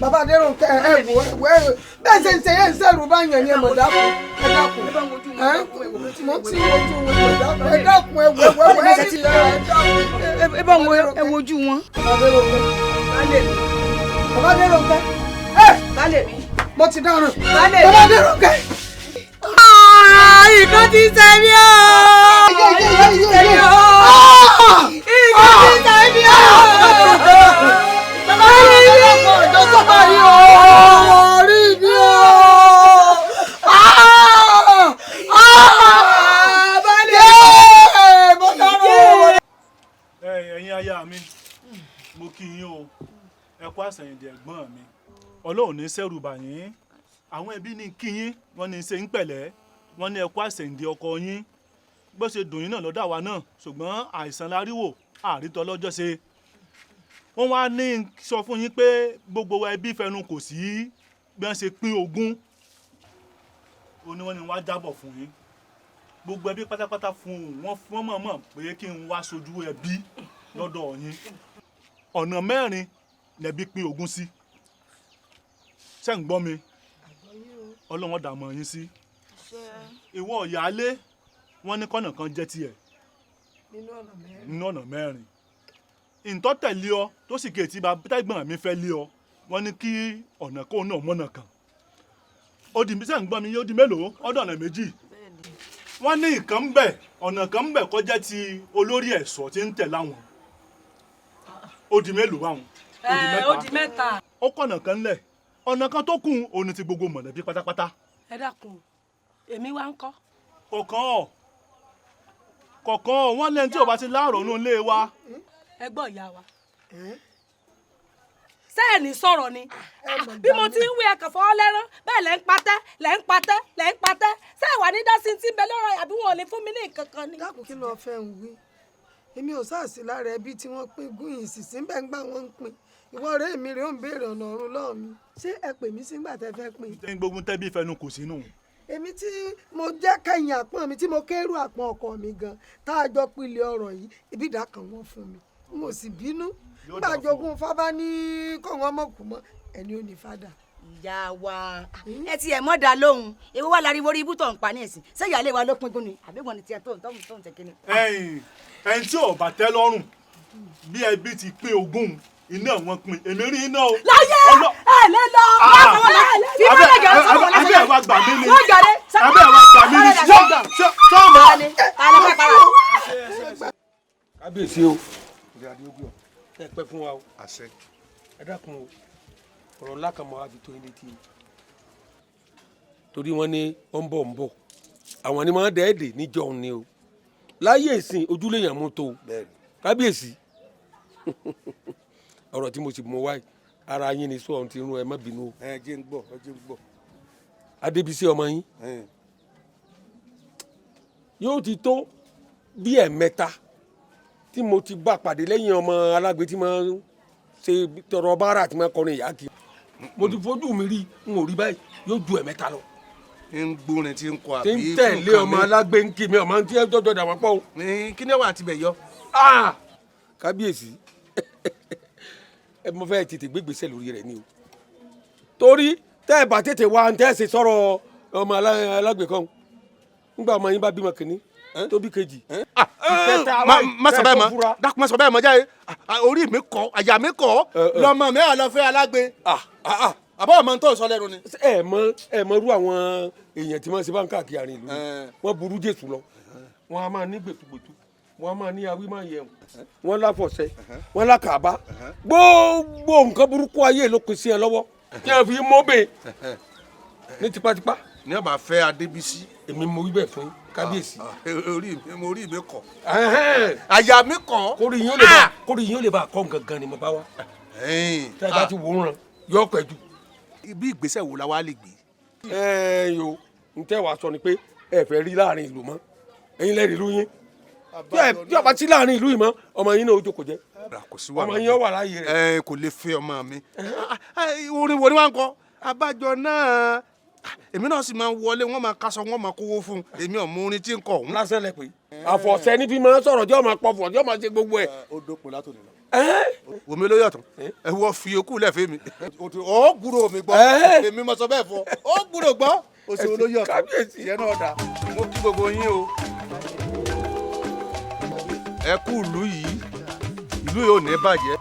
Bàbá Adérónkẹ́ ẹ wò bẹ́ẹ̀ ṣe ń ṣe yẹn ń sẹ́rù bá yàn yẹn mọ̀ dákun ẹ dákun mo ti wojú wọn ẹ dákun ẹ wò ẹ bá wọn ẹ wojú wọn. Bàbá Adérónkẹ́ baálé mi mo ti dáràn baálé mi Bàbá Adérónkẹ́. Nǹkan ti ṣe mí o. Nǹkan ti ṣe mí o. Nǹkan ti ṣe mí o. Bàbá mi ní ọjọ́ sọ́kà yìí o. Orí mi o. Baálé mo dáràn. Ẹ̀yin aya mi mo kí yín o ẹ kú àsẹ̀yìndì ẹ̀gbọ́n mi Ọlọ́run ní sẹ́rù bà yín àwọn ẹbí ní kí yín wọ́n ní ṣe ń pẹ̀lẹ́ wọ́n ní ẹ kú àsẹ̀yìndì ọkọ yín bó ṣe dùn yín náà lọ́dọ̀ àwa náà ṣùgbọ́n àìsàn láríwò àrítọ́ lọ́jọ́ ṣe wọ́n wá ní sọ fún yín pé gbogbo ẹbí fẹnu kò sí bí wọ́n ṣe pín ogún ó ní wọ́n ní wá jábọ̀ fún yín gbogbo ẹbí pátápátá fún wọn mọ̀ pé kí n wá sojú ẹbí lọ́dọ̀ yín ọ̀nà 4 lẹ̀bí pín ogún sí ṣé ń gbọ́ mi ọlọ́wọ́n dààmú yín sí ìwọ ìyáálé wọ́n ní kọ́nà kan jẹ́ tiẹ̀ nínú ọ̀nà 4 ìǹtọ́ tẹ̀lé ọ tó sì kéètì bá tẹ́gbọ̀n mi fẹ́ lé ọ wọ́n ní kí ọ̀nà kóun náà mọ́nà kan ó di ṣé ń gbọ́ mi ó di mélòó ọ̀dọ̀ ọ̀nà 2 wọ́n ní ọ̀nà kan ń bẹ̀ kọjá ti olórí ẹ̀ṣọ́ tí ń tẹ̀ láwọn ó di mélòó báwọn ó di 3 ó kọ̀nà kan lẹ̀ ọ̀nà kan tó kù òun ti gbogbo mọ̀lẹ́bí pátápátá. ẹ dákun èmi wá ń kọ́. kọ̀ọ̀kan wọ́n lẹ́ni tí ò bá ti láàrọ̀ nínú ilé wa. ẹ gbọ́ ìyá wa sẹ́ẹ̀nì sọ̀rọ̀ ni bí mo ti ń wí ẹ̀kọ́ fọwọ́ lẹ́rán bẹ́ẹ̀ lẹ́ ń patẹ́ sẹ́ẹ̀ wà ní dásí tí ń bẹ lọ́rọ̀ àbí wọn ò ní fún mi ní nǹkan kan ni. dákun kí ló fẹ́ ń wí èmi ò sáàsì lára ẹbí tí wọ́n pín gún ìsìsì ń bẹ́ ń gbà wọ́n ń pín ìwọ ọ̀rẹ́ mi rèé ń béèrè ọ̀nà ọ̀run lọ́ọ̀ mi ṣé ẹ pè mí sígbà tẹ́ fẹ́ pín. ẹni gbogbo tẹ́bí fẹnu kò sínú. èmi tí mo jẹ́ kẹ́yìn àpọ́n mi tí mo kérú àpọ́n ọkọ mi gan tá a jọ pilẹ̀ ọ̀rọ̀ yìí ibi ìdá kan wọ́n fún mi mo sì bínú nígbà jogún fábá ní kọ̀wọ́n mọ̀kù mọ́ ẹni ò ní fádà. ìyá wa ẹ ti ẹ̀ mọ́ da lóhùn ewu wà láriwo orí ibùtọ̀ ń pa ní ẹ̀sìn ṣé ìyáálé wa ló pín gún ni àbí wọn ni tiẹ̀ tó ń tẹ̀ kí ni. ẹni tí ò bá tẹ́ lọ́rùn bí ẹbí ti pín ogún iná wọn pin èmi rí iná o. láyé ẹ lè lọ. abẹ́ ẹ̀ wá gbà mí ni abẹ́ ẹ̀ wá gbà mí ni sọ́ọ̀mù. kábíyèsí o ẹ pẹ́ fún wa o ẹ dákun o ọ̀rọ̀ ńlá kan mọ́ wá fi tó yín létí torí wọ́n ní ó ń bọ̀ àwọn ni wọ́n dẹ́ẹ̀dẹ̀ níjọ́ òun ni o láyé ìsìn ojúlé yàn mú tó kábíyèsí ọ̀rọ̀ tí mo sì mú wáyé ara yín ni sọ ohun tí irun ẹ má bínú o. ẹ jẹ́ ń gbọ́. Adébísí ọmọ yín yóò ti tó bí 3 tí mo ti bá pàdé lẹ́yìn ọmọ alágbe tí máa ń ṣe tọrọ báárà tí máa kọrin ìyá kí mo ti fojú mi rí n ò rí báyìí yóò ju 3 lọ. ń gbórin tí ń kọ àbí tí ń tẹ̀lé ọmọ alágbe ń kí mi ọmọ tí ẹ tọ́jọ́ dà wọ́n pọ̀ o. kí ni wà á ti bẹ̀ yọ. kábíyèsí ẹ mọ fẹ́ tètè gbégbèsè lórí rẹ̀ ni o torí tẹ́ ẹ bá tètè wá ń tẹ́ ẹ sì sọ̀rọ̀ ọmọ alágbe kan nígbà ọmọ yín bá bímọ kìíní tó bí kejì. má sọ bẹ́ẹ̀ mọ́ dákun má sọ bẹ́ẹ̀ mọ́ jáde orí mi kọ́ àyà mi kọ́ lọ́mọ mi à lọ fẹ́ alágbe àbọ̀ ọmọ tó sọ lẹ́nu ni. ẹ mọ irú àwọn èèyàn tí wọ́n ṣe bá ń káàkiri àárín ìlú wọ́n burú jésù lọ wọ́n á máa ní gbẹ̀tugbẹ̀tu wọ́n á máa ní awí máa yẹun wọ́n láfọ̀ṣẹ wọ́n lákàbá gbogbo nǹkan burúkú ayé ló pín sí ẹ lọ́wọ́ kí ẹ fi mọ́bẹ̀ ní tipátipá. ní ọba fẹ́ Adébísí. èmi mo wí bẹ́ẹ̀ fún kábíyèsí. orí mi kọ̀ àyà mi kọ̀. kórìí yín ó lè bá a kọ́ gangan ni mo bá wá. tẹ́ ẹ bá ti wòran yọ pẹ̀jù. ibi ìgbésẹ̀ wo la wá lè gbé. yo n tẹ́ wàá sọ ni pé ẹ fẹ́ rí láàrin ìlú mọ́ ẹ̀yin lẹ́rìí ìlú yín tí ọba sí láàrin ìlú yìí mọ́ ọmọ yín náà ó jókòó jẹ́ ọmọ yín ó wà láàyè rẹ̀. kò lè fẹ́ ọmọ mi orin wo ni wọ́n ń kọ abájọ náà èmi náà sì máa ń wọlé wọn máa kaṣọ wọn máa kówó fún un èmi ò mú orin tí ń kọ òun. lásán lẹ pé àfọ̀ṣẹ ní fi máa ń sọ̀rọ̀ jọ́ máa pọ̀fọ̀ jọ́ máa ṣe gbogbo ẹ̀. ó dópin látòní lọ. wòmí ló yàtọ̀ ẹ wọ fi okú lẹ́fẹ̀ẹ́ mi. ó gbúrò mi gbọ́ èmi mo sọ bẹ́ẹ̀ fọ ó gbúrò gbọ́ o ṣe olóyè ọ̀tọ̀ ìyẹn náà dà mo kí gbogbo yín o. ẹ kú ìlú yìí ò ní bàjẹ́.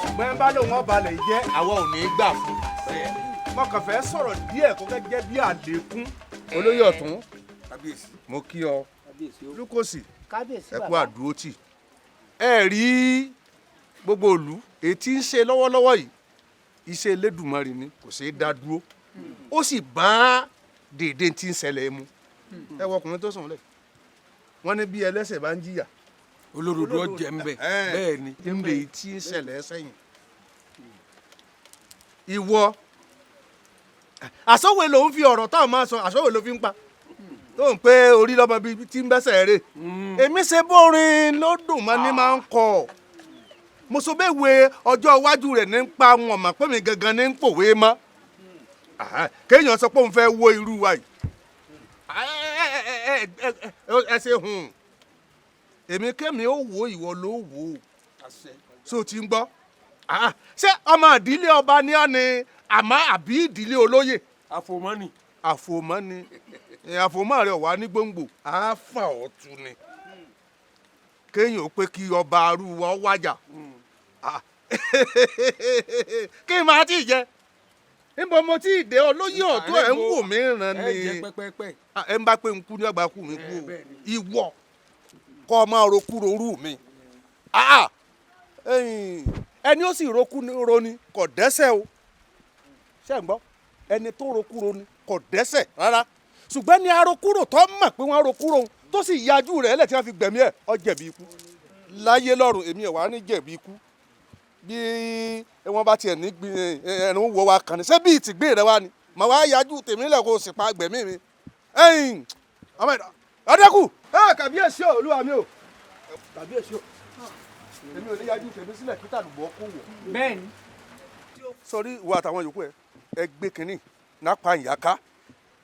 ṣùgbọ́n bá lóun ọba lè jẹ́ àwa ò ní gbà fún mo kàn fẹ́ sọ̀rọ̀ díẹ̀ kó fẹ́ jẹ́ bí àlékún. olóyè ọ̀tún mo kí ọ lúkòsì ẹ kú àdúró tì ẹ rí gbogbo ìlú ètí ń ṣe lọ́wọ́lọ́wọ́ yìí iṣẹ́ Elédùmarè ni kò ṣeé dá dúró ó sì bá dèédé tí ń ṣẹlẹ̀ mu ẹ wọ ọkùnrin tó sùn lẹ̀ wọ́n ní bí ẹlẹ́ṣẹ̀ bá ń jìyà olódodo ọjẹ ń bẹ bẹ́ẹ̀ ni ń bẹ tí ń ṣẹlẹ̀ sẹ́yìn ìwọ àsọ̀wé ló ń fi ọ̀rọ̀ táwọn máa sọ àsọ̀wé ló fi ń pa tó ń pé orí lọ́mọ bíi tí ń bẹ́sẹ̀ rè èmi ṣe bórin ló dùn mọ́ ní máa ń kọ mo sọ bẹ́ẹ̀ wé ọjọ́ iwájú rẹ̀ ní ń pa wọn mọ̀ pé mi gangan ní ń pòwe mọ́ kéèyàn sọ pé òun fẹ́ wo irú wa yìí ẹ ṣe èmi kémi ó wò ìwọ ló wò ó so ti ń gbọ́ ṣé ọmọ ìdílé ọba ní ọ́ ni àmọ́ àbí ìdílé olóyè. àfòmọ́ni. àfòmọ́ni àfòmọ́ rẹ̀ wà ní gbòǹgbò á fà ọ́ tu ni kéèyàn ó pé kí ọba arúgbó wájà kí n máa tí ì jẹ níbo mo tí ì dé olóyè ọ̀tún ẹ̀ ń wò mí ràn ni ẹ ń bá pé n kú ní ọgbà kú mi kú o ìwọ kọ́ ọ máa rokúro rú mi ẹni ó sì rokúro ni kò dẹ́ṣẹ̀ o ṣé ń gbọ́ ẹni tó rokúro ni kò dẹ́ṣẹ̀ rárá ṣùgbọ́n ní arokúrò tó mọ̀ pé wọ́n arokúrò tó sì yájú rẹ̀ lẹ́tí wọ́n fi gbẹ̀mí ẹ̀ ó jẹ̀bi ikú láyé lọ́run èmi ẹ̀ wá ní jẹ̀bi ikú bí wọ́n bá tiẹ̀ ní ẹnu wọ wa kàn ní ṣé bí ìtìgbé rẹ wá ni mà wá yájú tèmi lẹ̀ kó o sì pa gbẹ̀mí mi ọmọ ẹ̀dá ọ̀dẹ́kù kàbíyèsí o olúwa mi o kàbíyèsí o èmi ò ní yájú tèmi sílẹ̀ kí tàdùbọ̀ kó wọ̀. bẹ́ẹ̀ni. sọrí ìwọ àtàwọn yòókù ẹ gbé kínní nápa ìyáká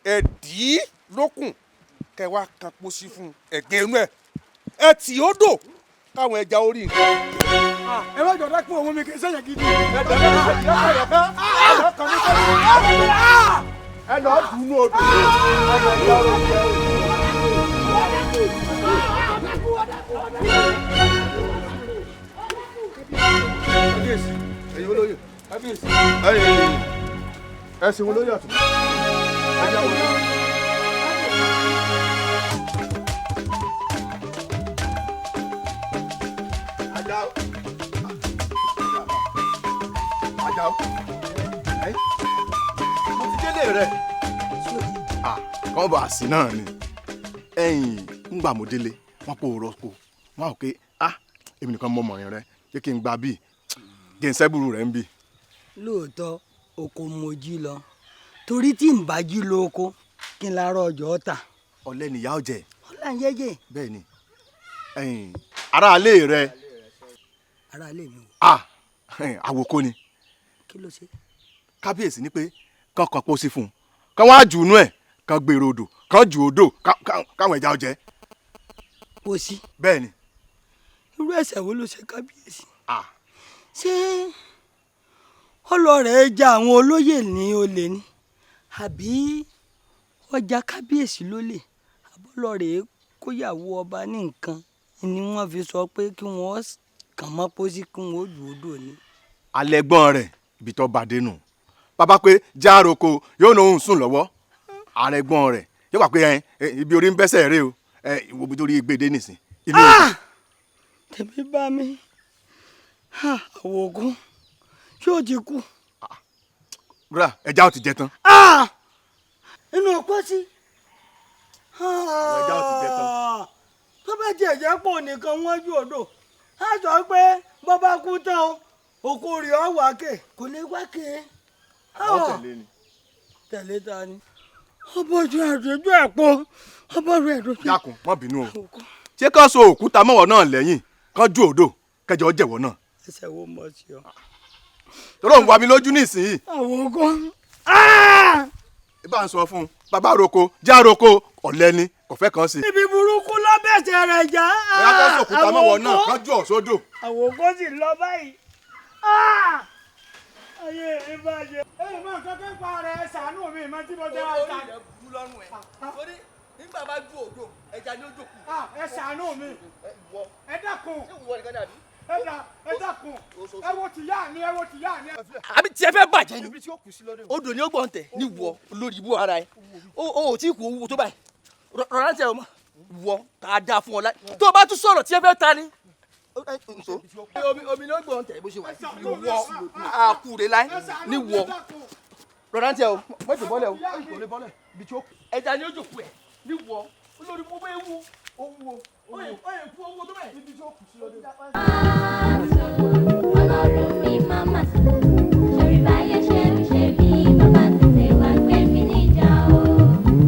ẹ dì í lókùn kẹ wá kan pósí fún ẹgbẹ inú ẹ tì ó dò káwọn ẹja orí nǹkan. ẹ má jọ dákú òun mi kì í sẹ́yìn gidi. ẹ lọ dùn ún odò ẹ lọ yọ ọ jẹ kábíyèsí ẹ̀yin olóyè kábíyèsí ẹ̀sìn olóyè ọ̀tún ẹ̀jẹ̀ wọlé. Àjàó mo ti délé rẹ kàn bá a sí náà ni ńgbà mo délé wọn kò rọpò wọn ò ké èmi nìkan mọ ọmọrin rẹ jẹ́ kí n gba bíi kí n sẹ́bùrù rẹ̀ ń bì. lóòótọ́ oko mojí lọ torí tí n bá jí lóko kí n láàárọ̀ ọjọ́ ta. ọ̀lẹ nìyá ọ̀jẹ̀. ọ̀là ń yẹ́yẹ́. bẹ́ẹ̀ ni aráalé rẹ. aráalé mi o. àwòkọ́ ni. kí ló ṣe. kábíyèsí ni pé kán kan pósí fún un kán wá jù ú nú ẹ̀ kán gbèrò odò kán jù odò káwọn ẹja ọ̀jẹ̀. pósí. bẹ́ẹ̀ ni. irú ẹ̀ṣẹ̀ wo ló ṣe kábíyèsí. ṣé ọlọ́rẹ̀ ja àwọn olóyè ní olè ni àbí ọjà kábíyèsí lólè àbọ̀lọ́rẹ̀ kóyàwó ọba ní nǹkan ni wọ́n fi sọ pé kí wọ́n kàn mọ́ pósí kí wọ́n jù ú dò ní. alẹ́gbọ́n rẹ̀ ibi tó bá dé nù bàbá pé jároko yóò lóun sùn lọ́wọ́ àrẹ̀gbọ́n rẹ̀ yóò wà pé ibi orí ń bẹ́sẹ̀ rẹ o ìwọ bí torí gbèdé nìsín. tèmi bá mi àwọn ogun yóò ti kú. rà ẹja ò ti jẹ tán. inú ọpọ sí. ẹja ò ti jẹ tán. tó bá jẹ ẹ̀jẹ̀ pọ̀ nìkan wọ́n ju odò á sọ pé bó bá kú tán o òkú rẹ̀ ọ̀ wá kè kò lè wá kè. àwọn tẹ̀lé ni. tẹ̀lé ta ni. ọbọ̀jú àdójú àpò ọbọ̀jú àdójú. dákun má bínú o ṣé ká so òkúta mọ́wọ́ náà lẹ́yìn kán ju odò kẹjọ jẹ̀wọ́ náà. ẹsẹ̀ wo mọ̀ sí ọ. tọ́lọ́ ń wá mi lójú nísìnyí. àwọn ogun. ibà ń sọ fún un bàbá roko já roko ọ̀lẹ́ni kò fẹ́ kàn sí. ibi burúkú lọ́bẹ̀sẹ̀ rẹ̀ já. ìyá tó sòkúta mọ́wọ́ náà kán jù ọ́ sódò. àwọn ogun sì lọ báyìí. ayé mi bàjẹ́. èyí máa kọ́kọ́ pa rẹ̀ ṣàánú mi mọ́ tí mo jẹ́ àìsàn. orí rẹ̀ bú lọ́rùn ẹ̀ torí nígbà bá ju odò ẹja ni ó jòkó. ẹ ṣàánú mi ẹ dákun ẹ dákun ẹ wo tìyá mi ẹ wo tìyá mi. àbí tiẹ̀ fẹ́ bàjẹ́ ni odò ni ó gbọ́n tẹ̀ ní wọ lórí ibú ara ẹ̀ o ò tí kò wúwo tó báyìí rọra tẹ ọmọ wọ ká dáa fún ọ láì tó o bá tún sọ̀rọ̀ tiẹ̀ fẹ́ ta ni. omi ló gbọ́n tẹ̀ bó ṣe wà ní wọ àkùrẹ́ láì ní wọ rọra tẹ o mọ̀tò bọ́lẹ̀ o kò lè bọ́lẹ̀ bí tí ó ẹja ni ó jòkó ẹ̀ ní wọ olórí mo bẹ́ẹ̀ wú owó oyè kú owó tó báyìí níbi tí ó kù sí lọ́dẹ. Ọlọ́run mi máa ma sùn sórí báyẹn ṣe ń ṣe bí bàbá tètè wá gbé mi níjà o.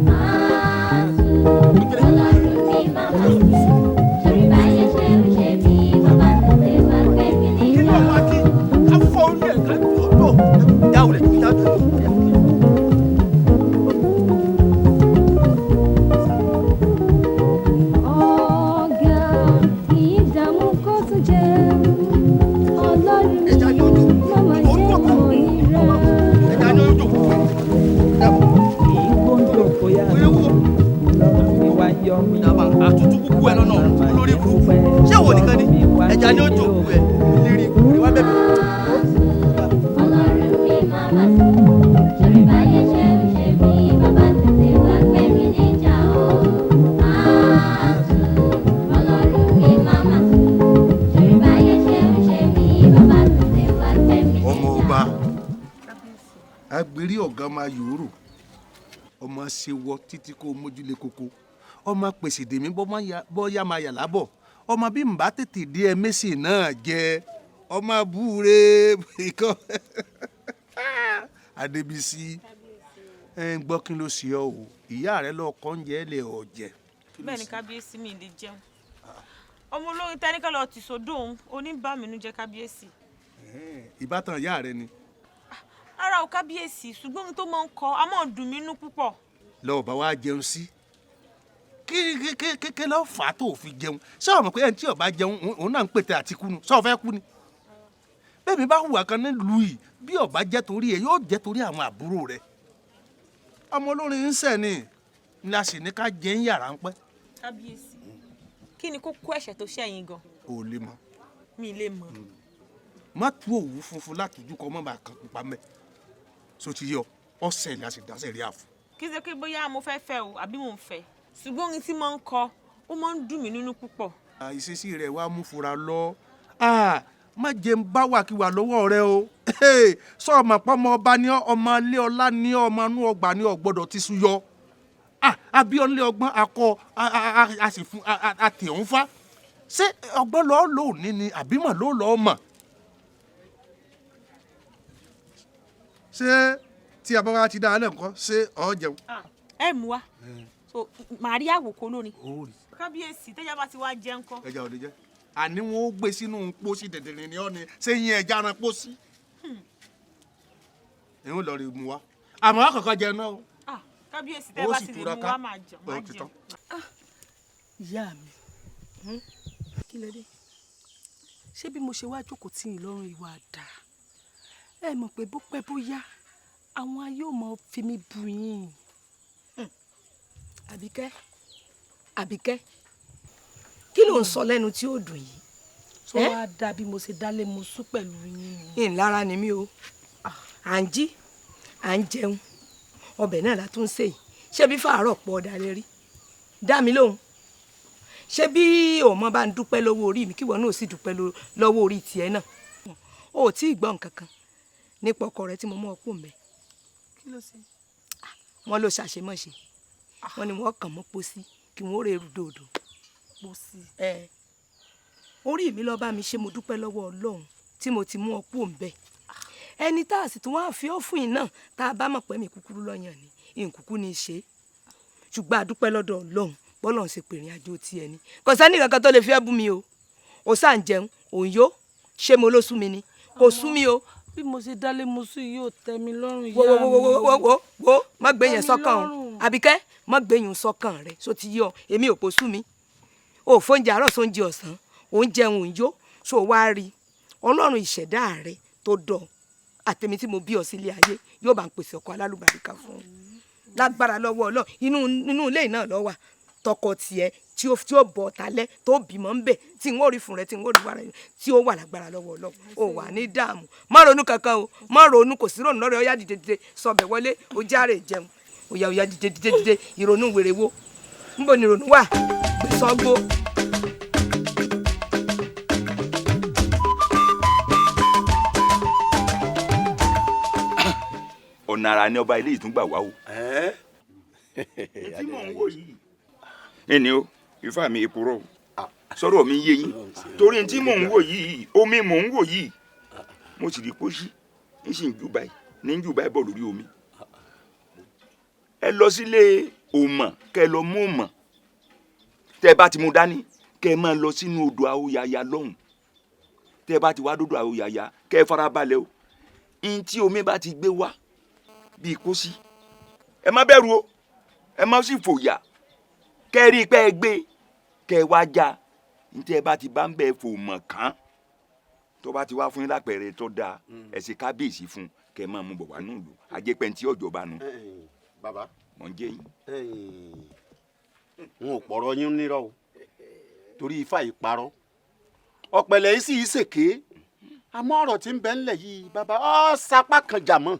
Máa sùn Ọlọ́run mi máa ma sùn sórí báyẹn ṣe ń ṣe bí bàbá tètè wá gbé mi níjà o. àtútù kúkú ẹ lọ́nà lórí burúkú ṣé wo nìkan ni ẹja ni ó jò kú ẹ lérí ìwà bẹ́ẹ̀. Ọlọ́run mi máa bá sí sórí báyé ṣe ń ṣe bí bàbá tètè wá gbé mi níjà o. Ọlọ́run mi máa bá sí sórí báyé ṣe ń ṣe bí bàbá tètè wá gbé mi níjà o. ọmọ ọba agbèrè ọ̀gá máa yòórò ọmọ ṣe wọ títí kó mójúlé koko ọmọ pèsè dèmí bọ́yá máa yà lábọ̀ ọmọ bí n bá tètè dé ẹ mẹ́sì náà jẹ ọmọ búure ikọ́ Adébísí ẹ ń gbọ́ kí ló ṣe ọ o ìyá rẹ lọ kọ́ oúnjẹ lè ọ̀jẹ̀. bẹ́ẹ̀ ni kábíyèsí mi lè jẹun ọmọ olórin tẹ́níkà lọ ti sódò òun oníbàmínú jẹ́ kábíyèsí. ìbátan ìyá rẹ ni. ara ò kábíyèsí ṣùgbọ́n ohun tó máa ń kọ a máa dùn mí nú púpọ̀. lọ́wọ́ bá wa jẹun sí kékeré lọ́ọ́ fà á tó fi jẹun ṣé o mọ̀ pé ẹni tí ó bá jẹun òun náà ń pètè àti kú nu ṣé o fẹ́ kú ni. bẹ́ẹ̀ mi bá hùwà kan nílùú yìí bí ó bá jẹ́ torí ẹ yóò jẹ́ torí àwọn àbúrò rẹ. ọmọ olórin ń sẹ̀ ni a sì ní ká jẹ́ ń yàrá ń pẹ́. kábíyèsí kí ni kókó ẹ̀ṣẹ̀ tó ṣẹ̀yìn gan. o lè mọ̀. mi lè mọ̀. má tú òwú funfun látòjú kọ mọ́ bá kan pupa mẹ́ so ti yọ ọ̀sẹ̀ ni a sì dáṣẹ̀ rí àfọ̀. kí ṣe pé bóyá mo fẹ́ fẹ́ o àbí mo ń fẹ́ ṣùgbọ́n orin tí mo ń kọ ó máa ń dùn mí nínú púpọ̀. ìṣesí rẹ̀ wá mú fura lọ má jẹ́ ń bá wàkiwà lọ́wọ́ rẹ o sọ ọmọ pọ́nmọ ọba ní ọmọ ilé ọlá ní ọmọ inú ọgbà ní ọgbọ́dọ̀ tí sùn yọ abíọ́nlé ọgbọ́n akọ a sì fún àtẹ̀hún fá ṣé ọgbọ́n lọ́ọ́ lò ní ni àbímọ̀ ló lọ́ọ́ mọ̀ ṣé tí a bá wá ti dá a lẹ́ǹkọ́ ṣé ọ jẹun. ẹ mú wa so màá rí àwòkọ lónìí. kábíyèsí tẹ́jà bá ti wá jẹun kọ́. ẹja ò lè jẹ àní wọn ó gbé sínú pósí dẹ̀dẹ̀rẹ̀ ni ọ́ ni ṣé yín ẹja ran pósí. ìhun lọ rí mu wa àmọ́ àkọ́kọ́ jẹ náà o. kábíyèsí tẹ́ bá sì lè mú wa máa jẹun. ìyá mi kí ló dé ṣé bí mo ṣe wá jókòó tí ì lọ́rùn ìwà àdá ẹ mọ̀ pé bó pẹ́ bóyá àwọn ayé ò mọ fi mí bu yín. Àbíkẹ́ kí ló ń sọ lẹ́nu tí ó dùn yìí. tó wá dá bí mo ṣe dálé mo sún pẹ̀lú yín. ìlara ni mí o à ń jí à ń jẹun ọbẹ̀ náà la tún ń sè yìí ṣé bí fàárọ̀ pọ̀ dalẹ̀ rí dá mi lóhùn ṣé bí òmọ bá ń dúpẹ́ lọ́wọ́ orí mi kíwọ náà sì dúpẹ́ lọ́wọ́ orí tiẹ̀ náà o ò tí ì gbọ́ nǹkan kan nípa ọkọ rẹ tí mo mú ọkọ mbẹ. kí ló ṣe. wọn ló ṣàṣemọṣe wọn ni wọn kàn mọ́ pósí kí wọn ó rè rúdòdò. pósí. orí mi lọ bá mi ṣe mo dúpẹ́ lọ́wọ́ Ọlọ́run tí mo ti mú ọkọ mbẹ ẹni tá a sì tún wá fi ọ́ fún yìí náà tá a bá mọ̀ pé mi kúkúrú lọ́yàn ni ìkúkú ni í ṣe ṣùgbọ́n a dúpẹ́ lọ́dọ̀ Ọlọ́run bọ́lọ̀ ń ṣe pèrìn àjò tiẹ̀ ni kò sẹ́ni kankan tó lè fi ẹ́ bú mi o ò sá ń jẹun òun yó ṣé mo ló sú mi ni kò sú mi o. bí mo ṣe dálé mo sùn yóò tẹ́ mi lọ́rùn ìyá mi. wo má gbé yẹn sọ́kàn o Àbíkẹ́ má gbé yẹn sọ́kàn rẹ so ti yọ èmi ò kò sú mi o fóúnjẹ àárọ̀ sóúnjẹ ọ̀sán òun jẹun òun yó so wá rí Ọlọ́run ìṣẹ̀dá rẹ tó dọ̀ àtẹ̀mí tí mo bí ọ sílé ayé yóò bá ń pèsè ọkọ alálùbáríkà fún un lágbára lọ́wọ́ Ọlọ́run inú ilé náà ló wà tọkọ tiẹ̀ tí ó bọ̀ talẹ́ tó bímọ ń bẹ̀ tí n ó rí fún rẹ tí n ó rí wàrà tí ó wà lágbára lọ́wọ́ Ọlọ́run ó wà ní dààmú má ronú kankan o má ronú kò sí ronú lọ́rẹ̀ ó yá dìde sọbẹ̀ wọlé ó járe jẹun ó yá dìde ìrònú wèrè wo níbo ni ìrònú wà gbèsọ́gbó. ọ̀nà ara ni ọba ilé ìtúngbà wá o. tí mò ń wò yìí. ẹni o ifá mi èpòrọ sọ̀rọ̀ mi yé yín torí tí mò ń wò yìí omi mò ń wò yìí mo sì rí pósí ń sì ń jù báyìí ní ń jù báyìí bọ̀ lórí omi. ẹ lọ sílé òmọ̀ kẹ lọ mú òmọ̀ tẹ bá ti mú dání kẹ máa lọ sínú odò Àwòyàyà lọ́hùn tẹ bá ti wá dódò Àwòyàyà kẹ farabalẹ̀ o ní tí omi bá ti gbé wá bíi kósí ẹ má bẹ̀rù o ẹ má sì fòyà kẹ rí i pé ẹ gbé kẹ wá já ntẹ ẹ bá ti bá ń bẹ fò mọ̀ kán tó bá ti wá fún yín lápẹẹrẹ tó dáa ẹ ṣe kábíyèsí fún kẹ máa mú bọ̀ wá nílùú ajẹ́pẹ́ ntí ọ̀jọ̀ba nu bàbá mọ̀ ń jẹ́ yín. n ò pọ̀rọ̀ yín nírọ̀ o torí ifá yìí parọ́ ọ̀pẹ̀lẹ̀ yìí sì í ṣèké àmọ́ ọ̀rọ̀ tí ń bẹ ńlẹ̀ yìí bàbá ọ́ sapá kan jà mọ́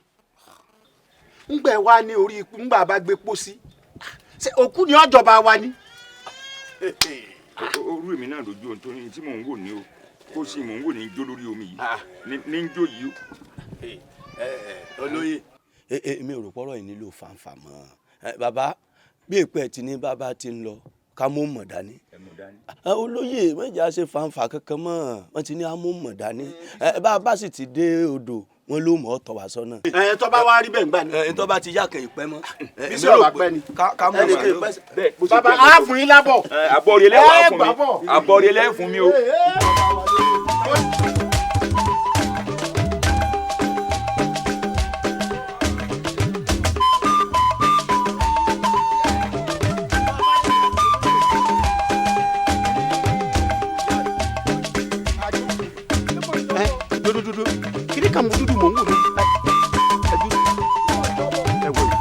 ńgbẹ́ wa ní orí ikú ńgbà bá gbé pósí ṣé òkú ni ọjọba wa ni. orú èmi náà lójú ohun tó ní tí mò ń wò ní o kó sì mò ń wò ní jó lórí omi yìí ní jó yìí o. olóyè èmi ò rò pọ́rọ̀ yìí nílò fàǹfà mọ́ bàbá bí èpè tí ní bàbá ti ń lọ ká mú mọ̀ dání. olóyè mẹ́jà ṣe fàǹfà kankan mọ́ wọ́n ti ní amú mọ̀ dání bàbá sì ti dé odò wọn ló mọ̀ ọ́ tọ̀ wá sọ́nà. tó bá wá rí bẹ́ẹ̀ ń gbà ní. tó bá ti yàkẹ́ ìpẹ́ mọ́. bí sọ̀rọ̀ bá pẹ́ ni ká mú mọ̀ dání. bàbá á fún yín lábọ̀. àbọ̀rẹ̀ lẹ́wọ̀n fún mi àbọ̀rẹ̀ lẹ́wọ̀n fún mi o. dododo kiri kan mo dúdú mò ń wò ní ẹ wò yìí.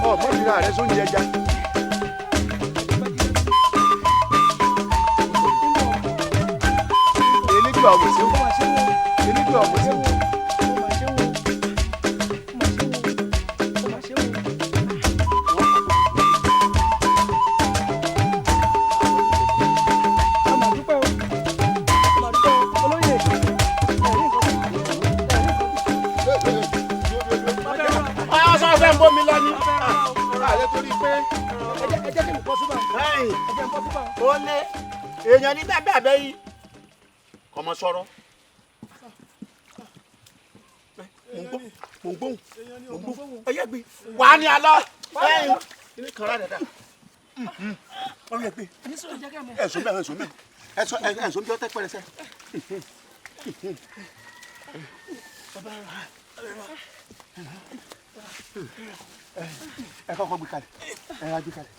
ọ mọ́tìrà rẹ sóúnjẹ ẹja. elédùn àwòsí elédùn àwòsí. ó lé èèyàn ní bẹ́ẹ̀ bẹ́ẹ̀ yìí ọmọ sọ̀rọ̀ mò ń gbóhùn ọyẹ gbé wà á ní alọ́ ilé kan rà dáadáa ọyẹ gbé ẹ̀sùn bẹ́ẹ̀ ẹ̀sùn bẹ́ẹ̀ ẹ̀sùn bí ó tẹ́ pẹ́rẹsẹ́. ẹ kọ́kọ́ gbé kalẹ̀ ẹ wá gbé kalẹ̀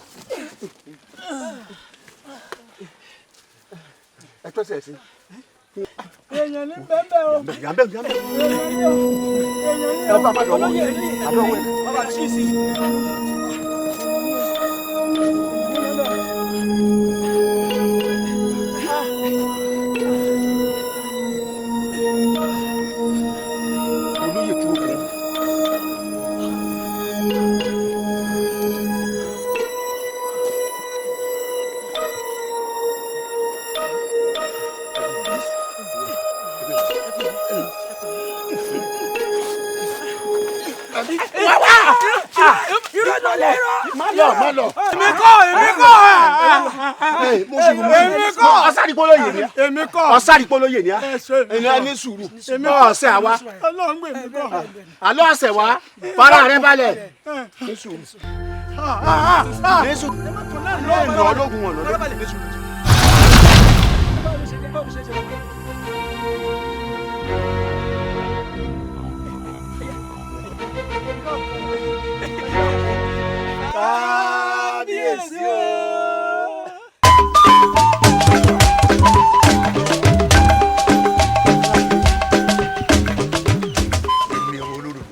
ẹ tó sẹ̀ sí. èèyàn ní bẹ́ẹ̀ o. yàmbẹ́ yàmbẹ́ ẹ bá má dọ̀wọ́ àdọ́wọ́ ẹ. bàbá tí ì sí. olóyè kúrò kúrò. má lọ. èmi kọ́. ọ̀sàdìpọ̀lóyè ni. ọ̀sàdìpọ̀lóyè ni. ẹni a ní sùúrù. ọ̀sẹ̀ àwa. àlọ́ ọ̀sẹ̀ wa. fara rẹ balẹ̀. ní sùúrù. ní sùúrù. ní ọlọ́gun wọn lọ́dọ̀. ní sùúrù. kábíyèsí o. èmi ọmọ olóró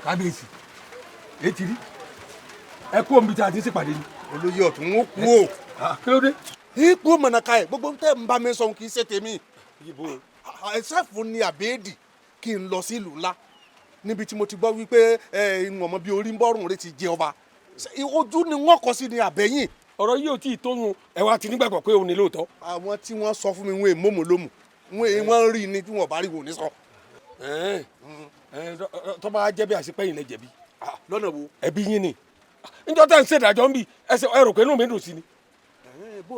kábíyèsí etí rí ẹ kú omi tí a ti ń ṣèpàdé ni. olóyè ọ̀tún ń kú o. kí ló dé. ipò mọ̀nàká ẹ̀ gbogbo tẹ́ ń bá mi sọ kì í ṣe tèmi. ẹ̀sẹ̀ fún ni àbẹ́ẹ̀dì kí n lọ sí ìlú ńlá níbi tí mo ti gbọ́ wípé ìwọ̀n mọ́ bí orí ń bọ́rùn rẹ ti jẹ ọba ojú ni wọ́n kọ sí ni àbẹ́yìn. ọ̀rọ̀ yìí ò tí ì tóyún ẹ̀wà tí nígbàgbọ́ pé òun ni lóòótọ́. àwọn tí wọ́n sọ fún mi wọn èèmọ̀ lómù wọ́n rí ni tí wọ́n bá rí wò ní sọ. tó bá jẹ́ bí àṣepẹ́yìn lẹ jẹ̀bi lọ́nà wo ẹbí yín ni níjọ́ tẹ́ ń ṣèdájọ́ ń bì ẹsẹ̀ ẹrù pé inú mi dùn sí ni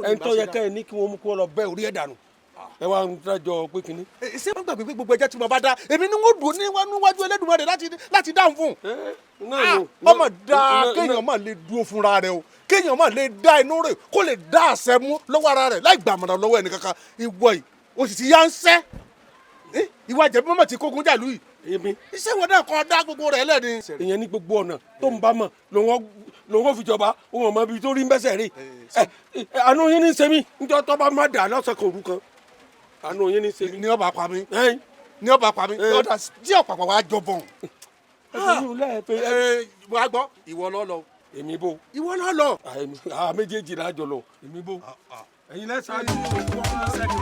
ẹni tó yẹ ká ẹ ní kí wọ́n mú kó lọ bẹ́ orí ẹ̀ dànù ẹ wá ń dájọ́ pé kínní. ṣé wọ́n gbàgbé pé gbogbo ẹjẹ́ tí mo bá dá èmi ni wọ́n dùn níwájú Ẹlẹ́dùmarè láti dáhùn fún. ọmọ dáa kéèyàn máa lè dúró fúnra rẹ o kéèyàn máa lè dá inú rẹ̀ kó lè dá àṣẹ mú lọ́wọ́ ara rẹ̀ láì gbàmọ̀ràn lọ́wọ́ ẹnì kankan ìwọ yìí o sì ti yá ń sẹ́ ìwà jẹ̀bi mọ́mọ́ ti kógun jà lùyìí. iṣẹ́ wọn náà kọ́ dá gbogbo rẹ̀ lẹ́ni. ìyẹn ní gbogbo ọ̀nà tó ń bá mọ̀ lòun fi jọba òun ọmọ ibi tó rí ń bẹ́sẹ̀ rè àánú yín ní sẹ́mi níjọ́ tó bá má dà lọ́sẹ̀ kan òru kan àánú yín ní sẹ́mi. ní ọba pa mí ní ọba pa mí ọ̀dà tí ọ̀pàpà wa jọ bọ̀. wàá gbọ́ ìwọ lọ lọ. èmi bò. ìwọ lọ lọ. méjèèjì lájọ lọ èmi bò. ẹ̀yin lẹ́sàn-án ni wọ́n ń sẹ́ni.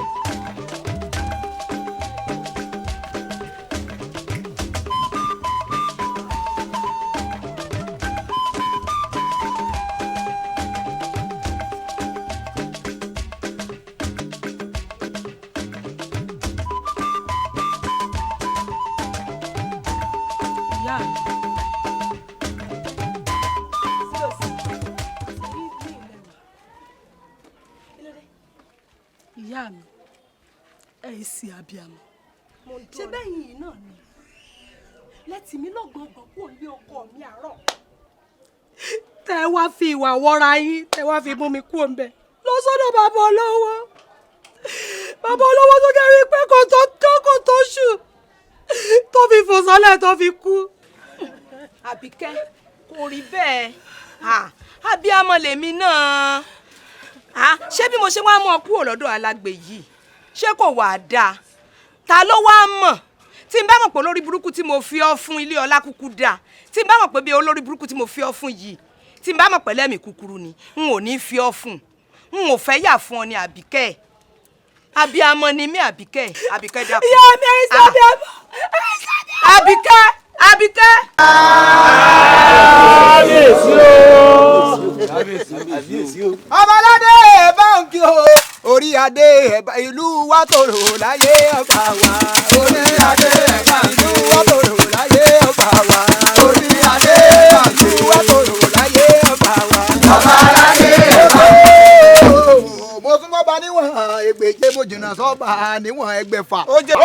ìyá mi ẹ ẹ sì abiyamọ ṣé bẹ́yìn yìí náà ni lẹ́tì mi lọ́gbọ̀n kan kúrò ní ọkọ mi àárọ̀ tẹ wá fi ìwà wọra yín tẹ wá fi mú mi kúrò ń bẹ lọ sọ́dọ̀ bàbá olówó tó kẹrin pé kò tó ṣù tó fi fò sọ́lẹ̀ tó fi kú. Àbíkẹ́ kò rí bẹ́ẹ̀ abiyamọ lèmi náà ṣé bí mo ṣe wá mọ̀ kúrò lọ́dọ̀ alágbe yìí ṣé kò wàá dáa ta ló wá mọ̀ tí n bá mọ̀ pé olórí burúkú tí mo fi ọ́ fún ilé ọlá kúkú dáa tí n bá mọ̀ pé bí olórí burúkú tí mo fi ọ́ fún yìí tí n bá mọ̀ pé lẹ́mìí kúkúrú ni n ò ní fi ọ́ fún n ò fẹ́ yà fún ọ ní Àbíkẹ́ abiyamọ ni mí Àbíkẹ́ dákun. ìyá mi ẹ sọ bí ẹ bọ Àbíkẹ́. kábíyèsí o. ọmọládé báńkì o orí adé ẹ̀bá ìlú wa tòrò láyé ọgbà wa. orí adé ẹ̀bá ìlú wa tòrò láyé ọgbà wa. orí adé ìlú wa tòrò láyé ọgbà wa. ọmọládé ẹ̀bá. mo tún bọ́ bá níwọ̀n ẹgbẹ̀jẹ̀ mo jìnnà sọ́ba níwọ̀n ẹgbẹ̀fà. ó jẹ́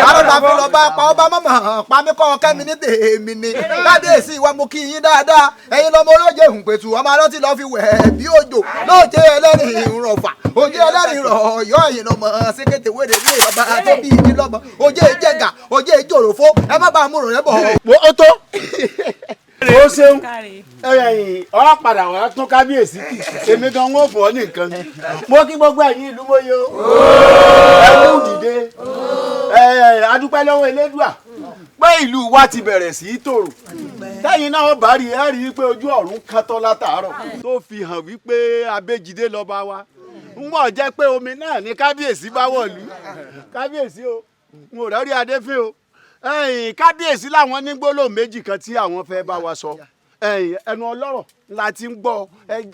àròdà fi lọ bá pa ọba mọ̀mọ́ pa mí kọ́ kẹ́mi ní tèmi ni. kábíyèsí wa mo kí yín dáadáa ẹ̀yin lọ́mọ olóje hùnpẹ̀tù ọmọ alọ́tí lọ́ọ́ fi wẹ̀ bí òjò lóòjé ẹlẹ́rìn rọ̀fà òjé ẹlẹ́rìn rọ̀ ọ̀yọ́ ẹ̀yin lọ́mọ sékété wéré ní bàbá tó bí ìdí lọ́mọ òjé ìjẹ̀gà òjé ìjòròfó ẹ má bàa múrò rẹ bọ̀. ó tó ó ṣeun ọ padà wá tún kábíyèsí kì èmi gan wọn fọ nìkan mo kí gbogbo ẹ̀yin ìlú mọyò ẹ kú dìde adúpẹ́ lọ́wọ́ elédùà pé ìlú wa ti bẹ̀rẹ̀ sí í tòrò tẹ́yìn náà bá rí ẹ rí i pé ojú ọ̀run kan tán látàárọ̀ tó fi hàn wípé abéjìdé lọ́ba wa ń bọ̀ jẹ́ pé omi náà ní kábíyèsí bá wọ̀lú kábíyèsí o n ò rẹ́rí adéfín o kábíyèsí làwọn ní gbólóhùn méjì kan tí àwọn fẹ́ bá wa sọ ẹnu ọlọ́rọ̀ la ti ń gbọ́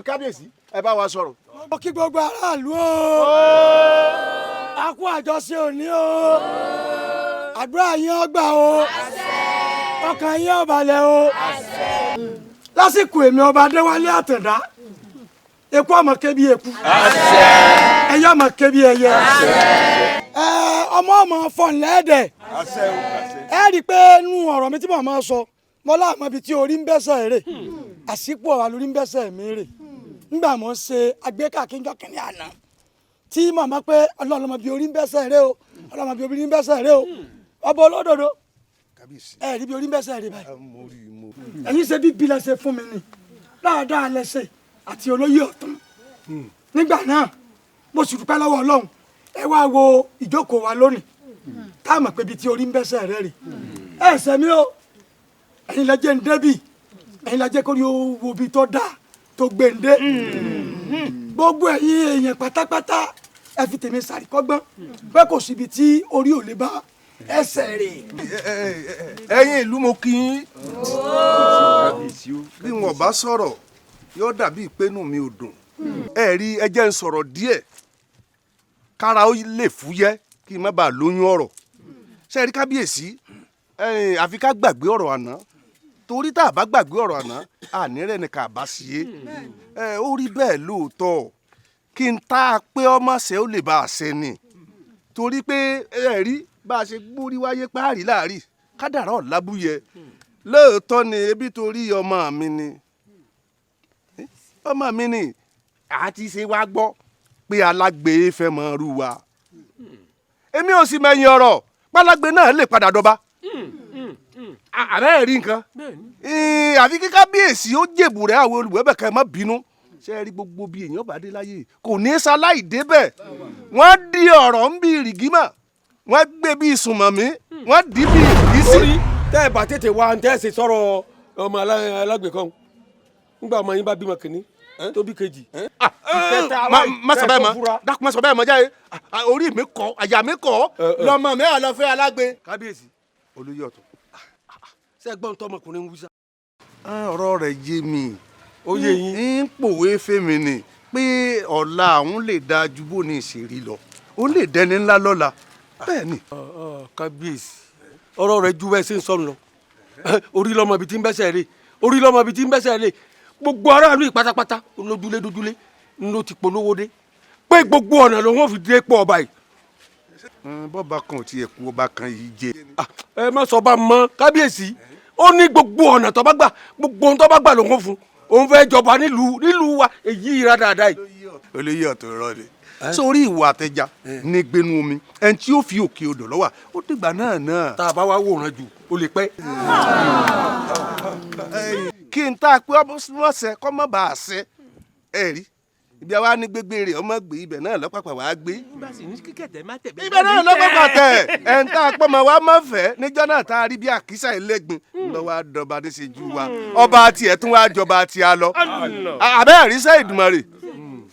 kábíyèsí ẹ bá wa sọ̀rọ̀. mo kí gbogbo aráàlú o a kú àjọṣe òní o àdúrà yín ó gbà o ọkàn yín ó balẹ̀ o lásìkò èmi ọba adéwálé àtẹ̀dá eku ọmọ kébi eku ẹyẹ ọmọ kébi ẹyẹ ọmọ fọ̀nlẹ́ẹ̀dẹ̀ ẹ rí i pé nínú ọ̀rọ̀ mi tí mo máa sọ mo láàmú ibi tí orí ń bẹ́sẹ̀ rè àsìkò ọ̀rọ̀ lórí ń bẹ́sẹ̀ mi rè nígbà mo ń ṣe àgbékàkíńjọ́ kìnìún àná tí mo mọ̀ pé ọlọ́run ọmọ bíi orí ń bẹ́sẹ̀ rè o ọlọ́run ọmọ bíi orí ń bẹ́sẹ̀ rè o ọba olódodo ẹ rí bí orí ń bẹ́sẹ̀ rè báyìí ẹ̀yin ṣe bí bilẹ̀ ṣe fún mi ni dáadáa lẹ́sẹ̀ àti olóyè ọ̀tún nígbà náà mo sì dúpẹ́ lọ́wọ́ ọlọ́run ẹ wá wo ìjókòó wa lónìí tá a mọ̀ pé ibi tí orí ń bẹ́sẹ̀ rẹ̀ rè ẹ ṣẹ̀ mí o ẹ̀yin lẹ́jẹ̀ ń débì ẹ̀yin lẹ́jẹ̀ kórìí owó ibi tó dáa tó gbèǹde gbogbo ẹ̀yin èèyàn pátápátá ẹ fi tèmi ṣàríkọ́gbọ́n bẹ́ẹ̀ kò síbi tí orí ò lè bá ẹsẹ̀ rè. ẹ̀yin ìlú mo kí yín bí wọn bá sọ̀rọ̀ yóò dàbí ìpinnu mi ò dùn ẹ rí ẹ jẹ́ n sọ̀rọ̀ díẹ̀ kára ó lè fúyẹ́ kí n má bàa lóyún ọ̀rọ̀ ṣe rí kábíyèsí àfi ká gbàgbé ọ̀rọ̀ àná torí tá a bá gbàgbé ọ̀rọ̀ àná ànírẹ̀ ni kà bá sí é ó rí bẹ́ẹ̀ lóòótọ́ kí n tá a pé ọmọ ṣe ó lè bá a ṣe ni torí pé ẹ rí bá a ṣe gbórí wáyé páàrí láàrí kádàrá ọ̀làbúyẹ lóòótọ́ ni ebi torí ọmọ mi ni àti ṣe wá gbọ́ pé alágbe fẹ́ mọ irú wa èmi ò sì mẹ́yìn ọ̀rọ̀ pálágbe náà lè padà dọba àbẹ́ rí nǹkan àfi kí kábíyèsí ó jèbù rẹ̀ àwọn olùwẹ́bẹ̀ kan má bínú ṣe rí gbogbo bí èèyàn bá dé láyé kò ní ṣaláì débẹ̀ wọ́n di ọ̀rọ̀ ń bí rìgímà wọ́n gbé bí ìsùnmọ̀mí wọ́n dì bí ìsì. orí tẹ́ ẹ bá tètè wá ń tẹ́ ẹ ṣe sọ̀rọ̀ ọmọ alágbèékan ńgbà ọmọ yín bá bímọ kìíní tó bí kejì. má sọ bẹ́ẹ̀ mọ́ dákun má sọ bẹ́ẹ̀ mọ́ jáde orí mi kọ́ àyà mi kọ́ lọ́mọ mi àlọ́fẹ́ alágbe. kábíyèsí olóyè ọ̀tún. ṣé gbọ́n tọmọkùnrin ń wúsà. ọ̀rọ̀ rẹ̀ yé mi ó yé yín. ń pòwe fèmí ni pé ọ̀la àwọn lè dáa ju bó ní ìṣèrí lọ ó lè dẹni ńlá lọ́la bẹ́ẹ̀ ni. kábíyèsí ọ̀rọ̀ rẹ̀ ju bẹ́ẹ̀ ṣe ń sọ̀rọ̀ lọ orí lọ́mọ ibi tí ń bẹ́sẹ̀ rè orí lọ́mọ ibi tí ń bẹ́sẹ̀ rè gbogbo aráàlú yìí pátápátá lójúlé dójúlé ló ti polówó dé pé gbogbo ọ̀nà ló wọ́n fi dé pọ̀ ọba yìí. bọ́ba kan ò tiẹ̀ kú ọba kan yìí jẹ. ẹ má sọ bá mọ kábíyèsí ó ní gbogbo ọ̀nà tó bá gbà gbogbo ohun tó bá gbà ló ń fún òun fẹ́ jọba nílùú wa èyí ìra dáadáa yìí. olóyè ọ̀tún rọ ni sórí ìwà àtẹjà ní gbénu omi ẹni tí ó fi òkè odò lọ́wọ́ ó dìgbà náà. tá a bá wá wòran jù ó lè pẹ́. kí n tá a pé ọmọọsẹ kọ́ mọ́ bá a ṣe ẹ rí ibi àwa ní gbégbé rẹ̀ ọmọ gbé ibẹ̀ náà lọ́pàpà wàá gbé. ibẹ̀ náà lọ́pàpà tẹ̀ ẹ̀ ń tá a pọ́ mọ́ wa mọ́ fẹ́ níjọ́ náà tá a rí bí àkísà ẹlẹ́gbin lọ́wọ́ àdọ́ba ní ṣẹ́jú wa ọba tiẹ̀ tún wá jọba tiẹ̀ lọ. àbẹ́ àríṣẹ́ Ìdùmarè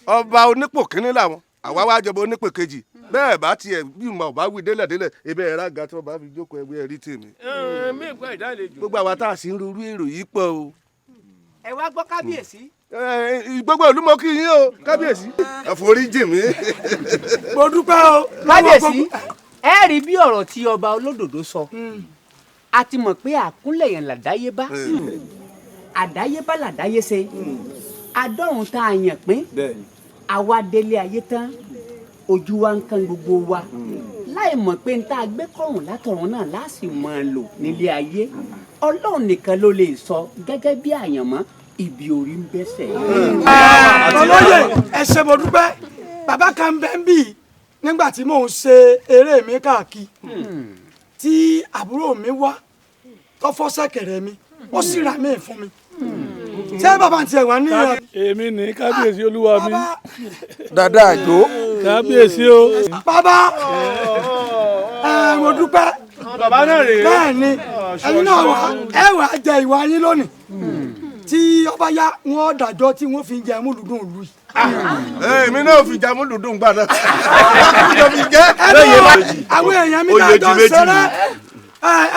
ọba onípò kínní làwọn àwa wá jọba onípò kejì bẹ́ẹ̀ bá tiẹ̀ bí mo bá wí délẹ̀délẹ̀ ebe ẹ̀rọ àga tí wọ́n bá fi jókòó ẹgbẹ́ ẹ̀rí tèmi. gbogbo àwa tá a sì ń rorú èrò yìí pọ̀ o. ẹ wá gbọ́ kábíyèsí. gbogbo ìlú mọ kí yín o kábíyèsí. àforíjì mi. mo dúpẹ́ o. kábíyèsí ẹ rí bí ọ̀rọ̀ tí ọba olódòdó sọ a ti mọ̀ pé àkúnlẹ̀ yẹn làdáyébá àdáyébá làdáyéṣe adọ́run tá a yàn pín àwa délé ayé tán ojú wa ń kan gbogbo wa láì mọ̀ pé n tá a gbé kọ̀rùn látọ̀run náà láti máa lò nílé ayé ọlọ́run nìkan ló lè sọ gẹ́gẹ́ bí àyànmọ́ ibi orí ń bẹ́sẹ̀. olóyè ẹ ṣé mo dúpẹ́ bàbá kan bẹ́ẹ̀ ń bì nígbà tí mò ń ṣe eré mi káàkiri tí àbúrò mi wá tó fọ́ ṣẹ̀kẹ̀rẹ̀ mi ó sì rà mí fún mi ṣé bàbá tiẹ̀ wá ní. èmi ní kábíyèsí olúwa mi. dada àjò. kábíyèsí o. bàbá mo dúpẹ́. bàbá náà rèé. bẹ́ẹ̀ ni ẹ̀yin náà wà ẹ wà á jẹ ìwà yín lónìí tí ọba yá wọn dájọ́ tí wọn fi ń jẹ amúlùdùn ìlú yìí. èmi náà fi jẹ amúlùdùn gbà náà. àwọn èèyàn mi náà jọ ń ṣeré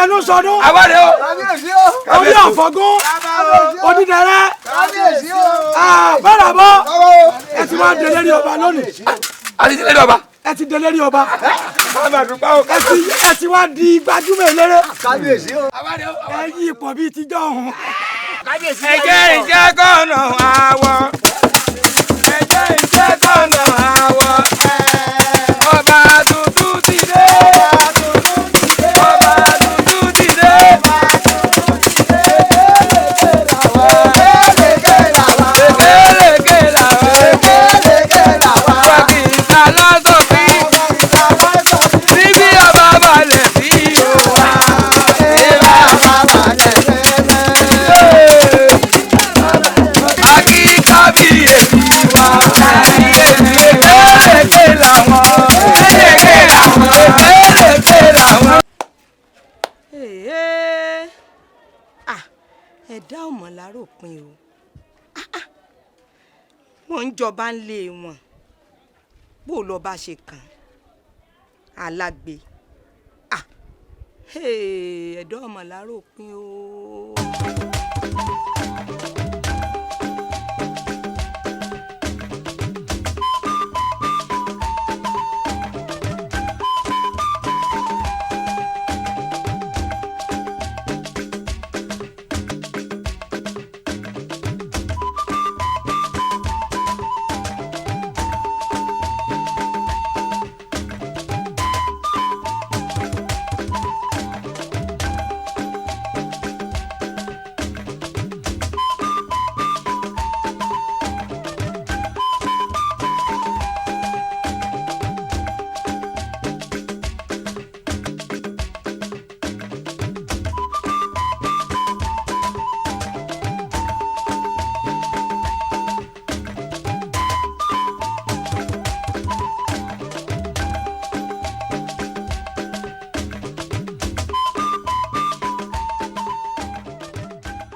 ẹnu sọdún orí àfọgún odídẹrẹ bọ́dàbọ́ ẹ ti wá délé ọba lónìí. a ti délé ọba. ẹ ti délé ọba. ẹ ti wá di gbajúmọ̀ eléré. ẹ yí ipò bíi tíjọ́ ọ̀hún. ẹ̀jẹ̀ ìjẹ́ kọ́nà àwọ̀ ẹ̀jẹ̀ ìjẹ́ kọ́nà àwọ̀ ọba tuntun ti dé. ẹ̀dá ò mọ̀ láròpin o wọ́n ń jọba ń lé wọn bó lọ bá ṣe kàn alágbe ẹ̀dá ò mọ̀ láròpin o.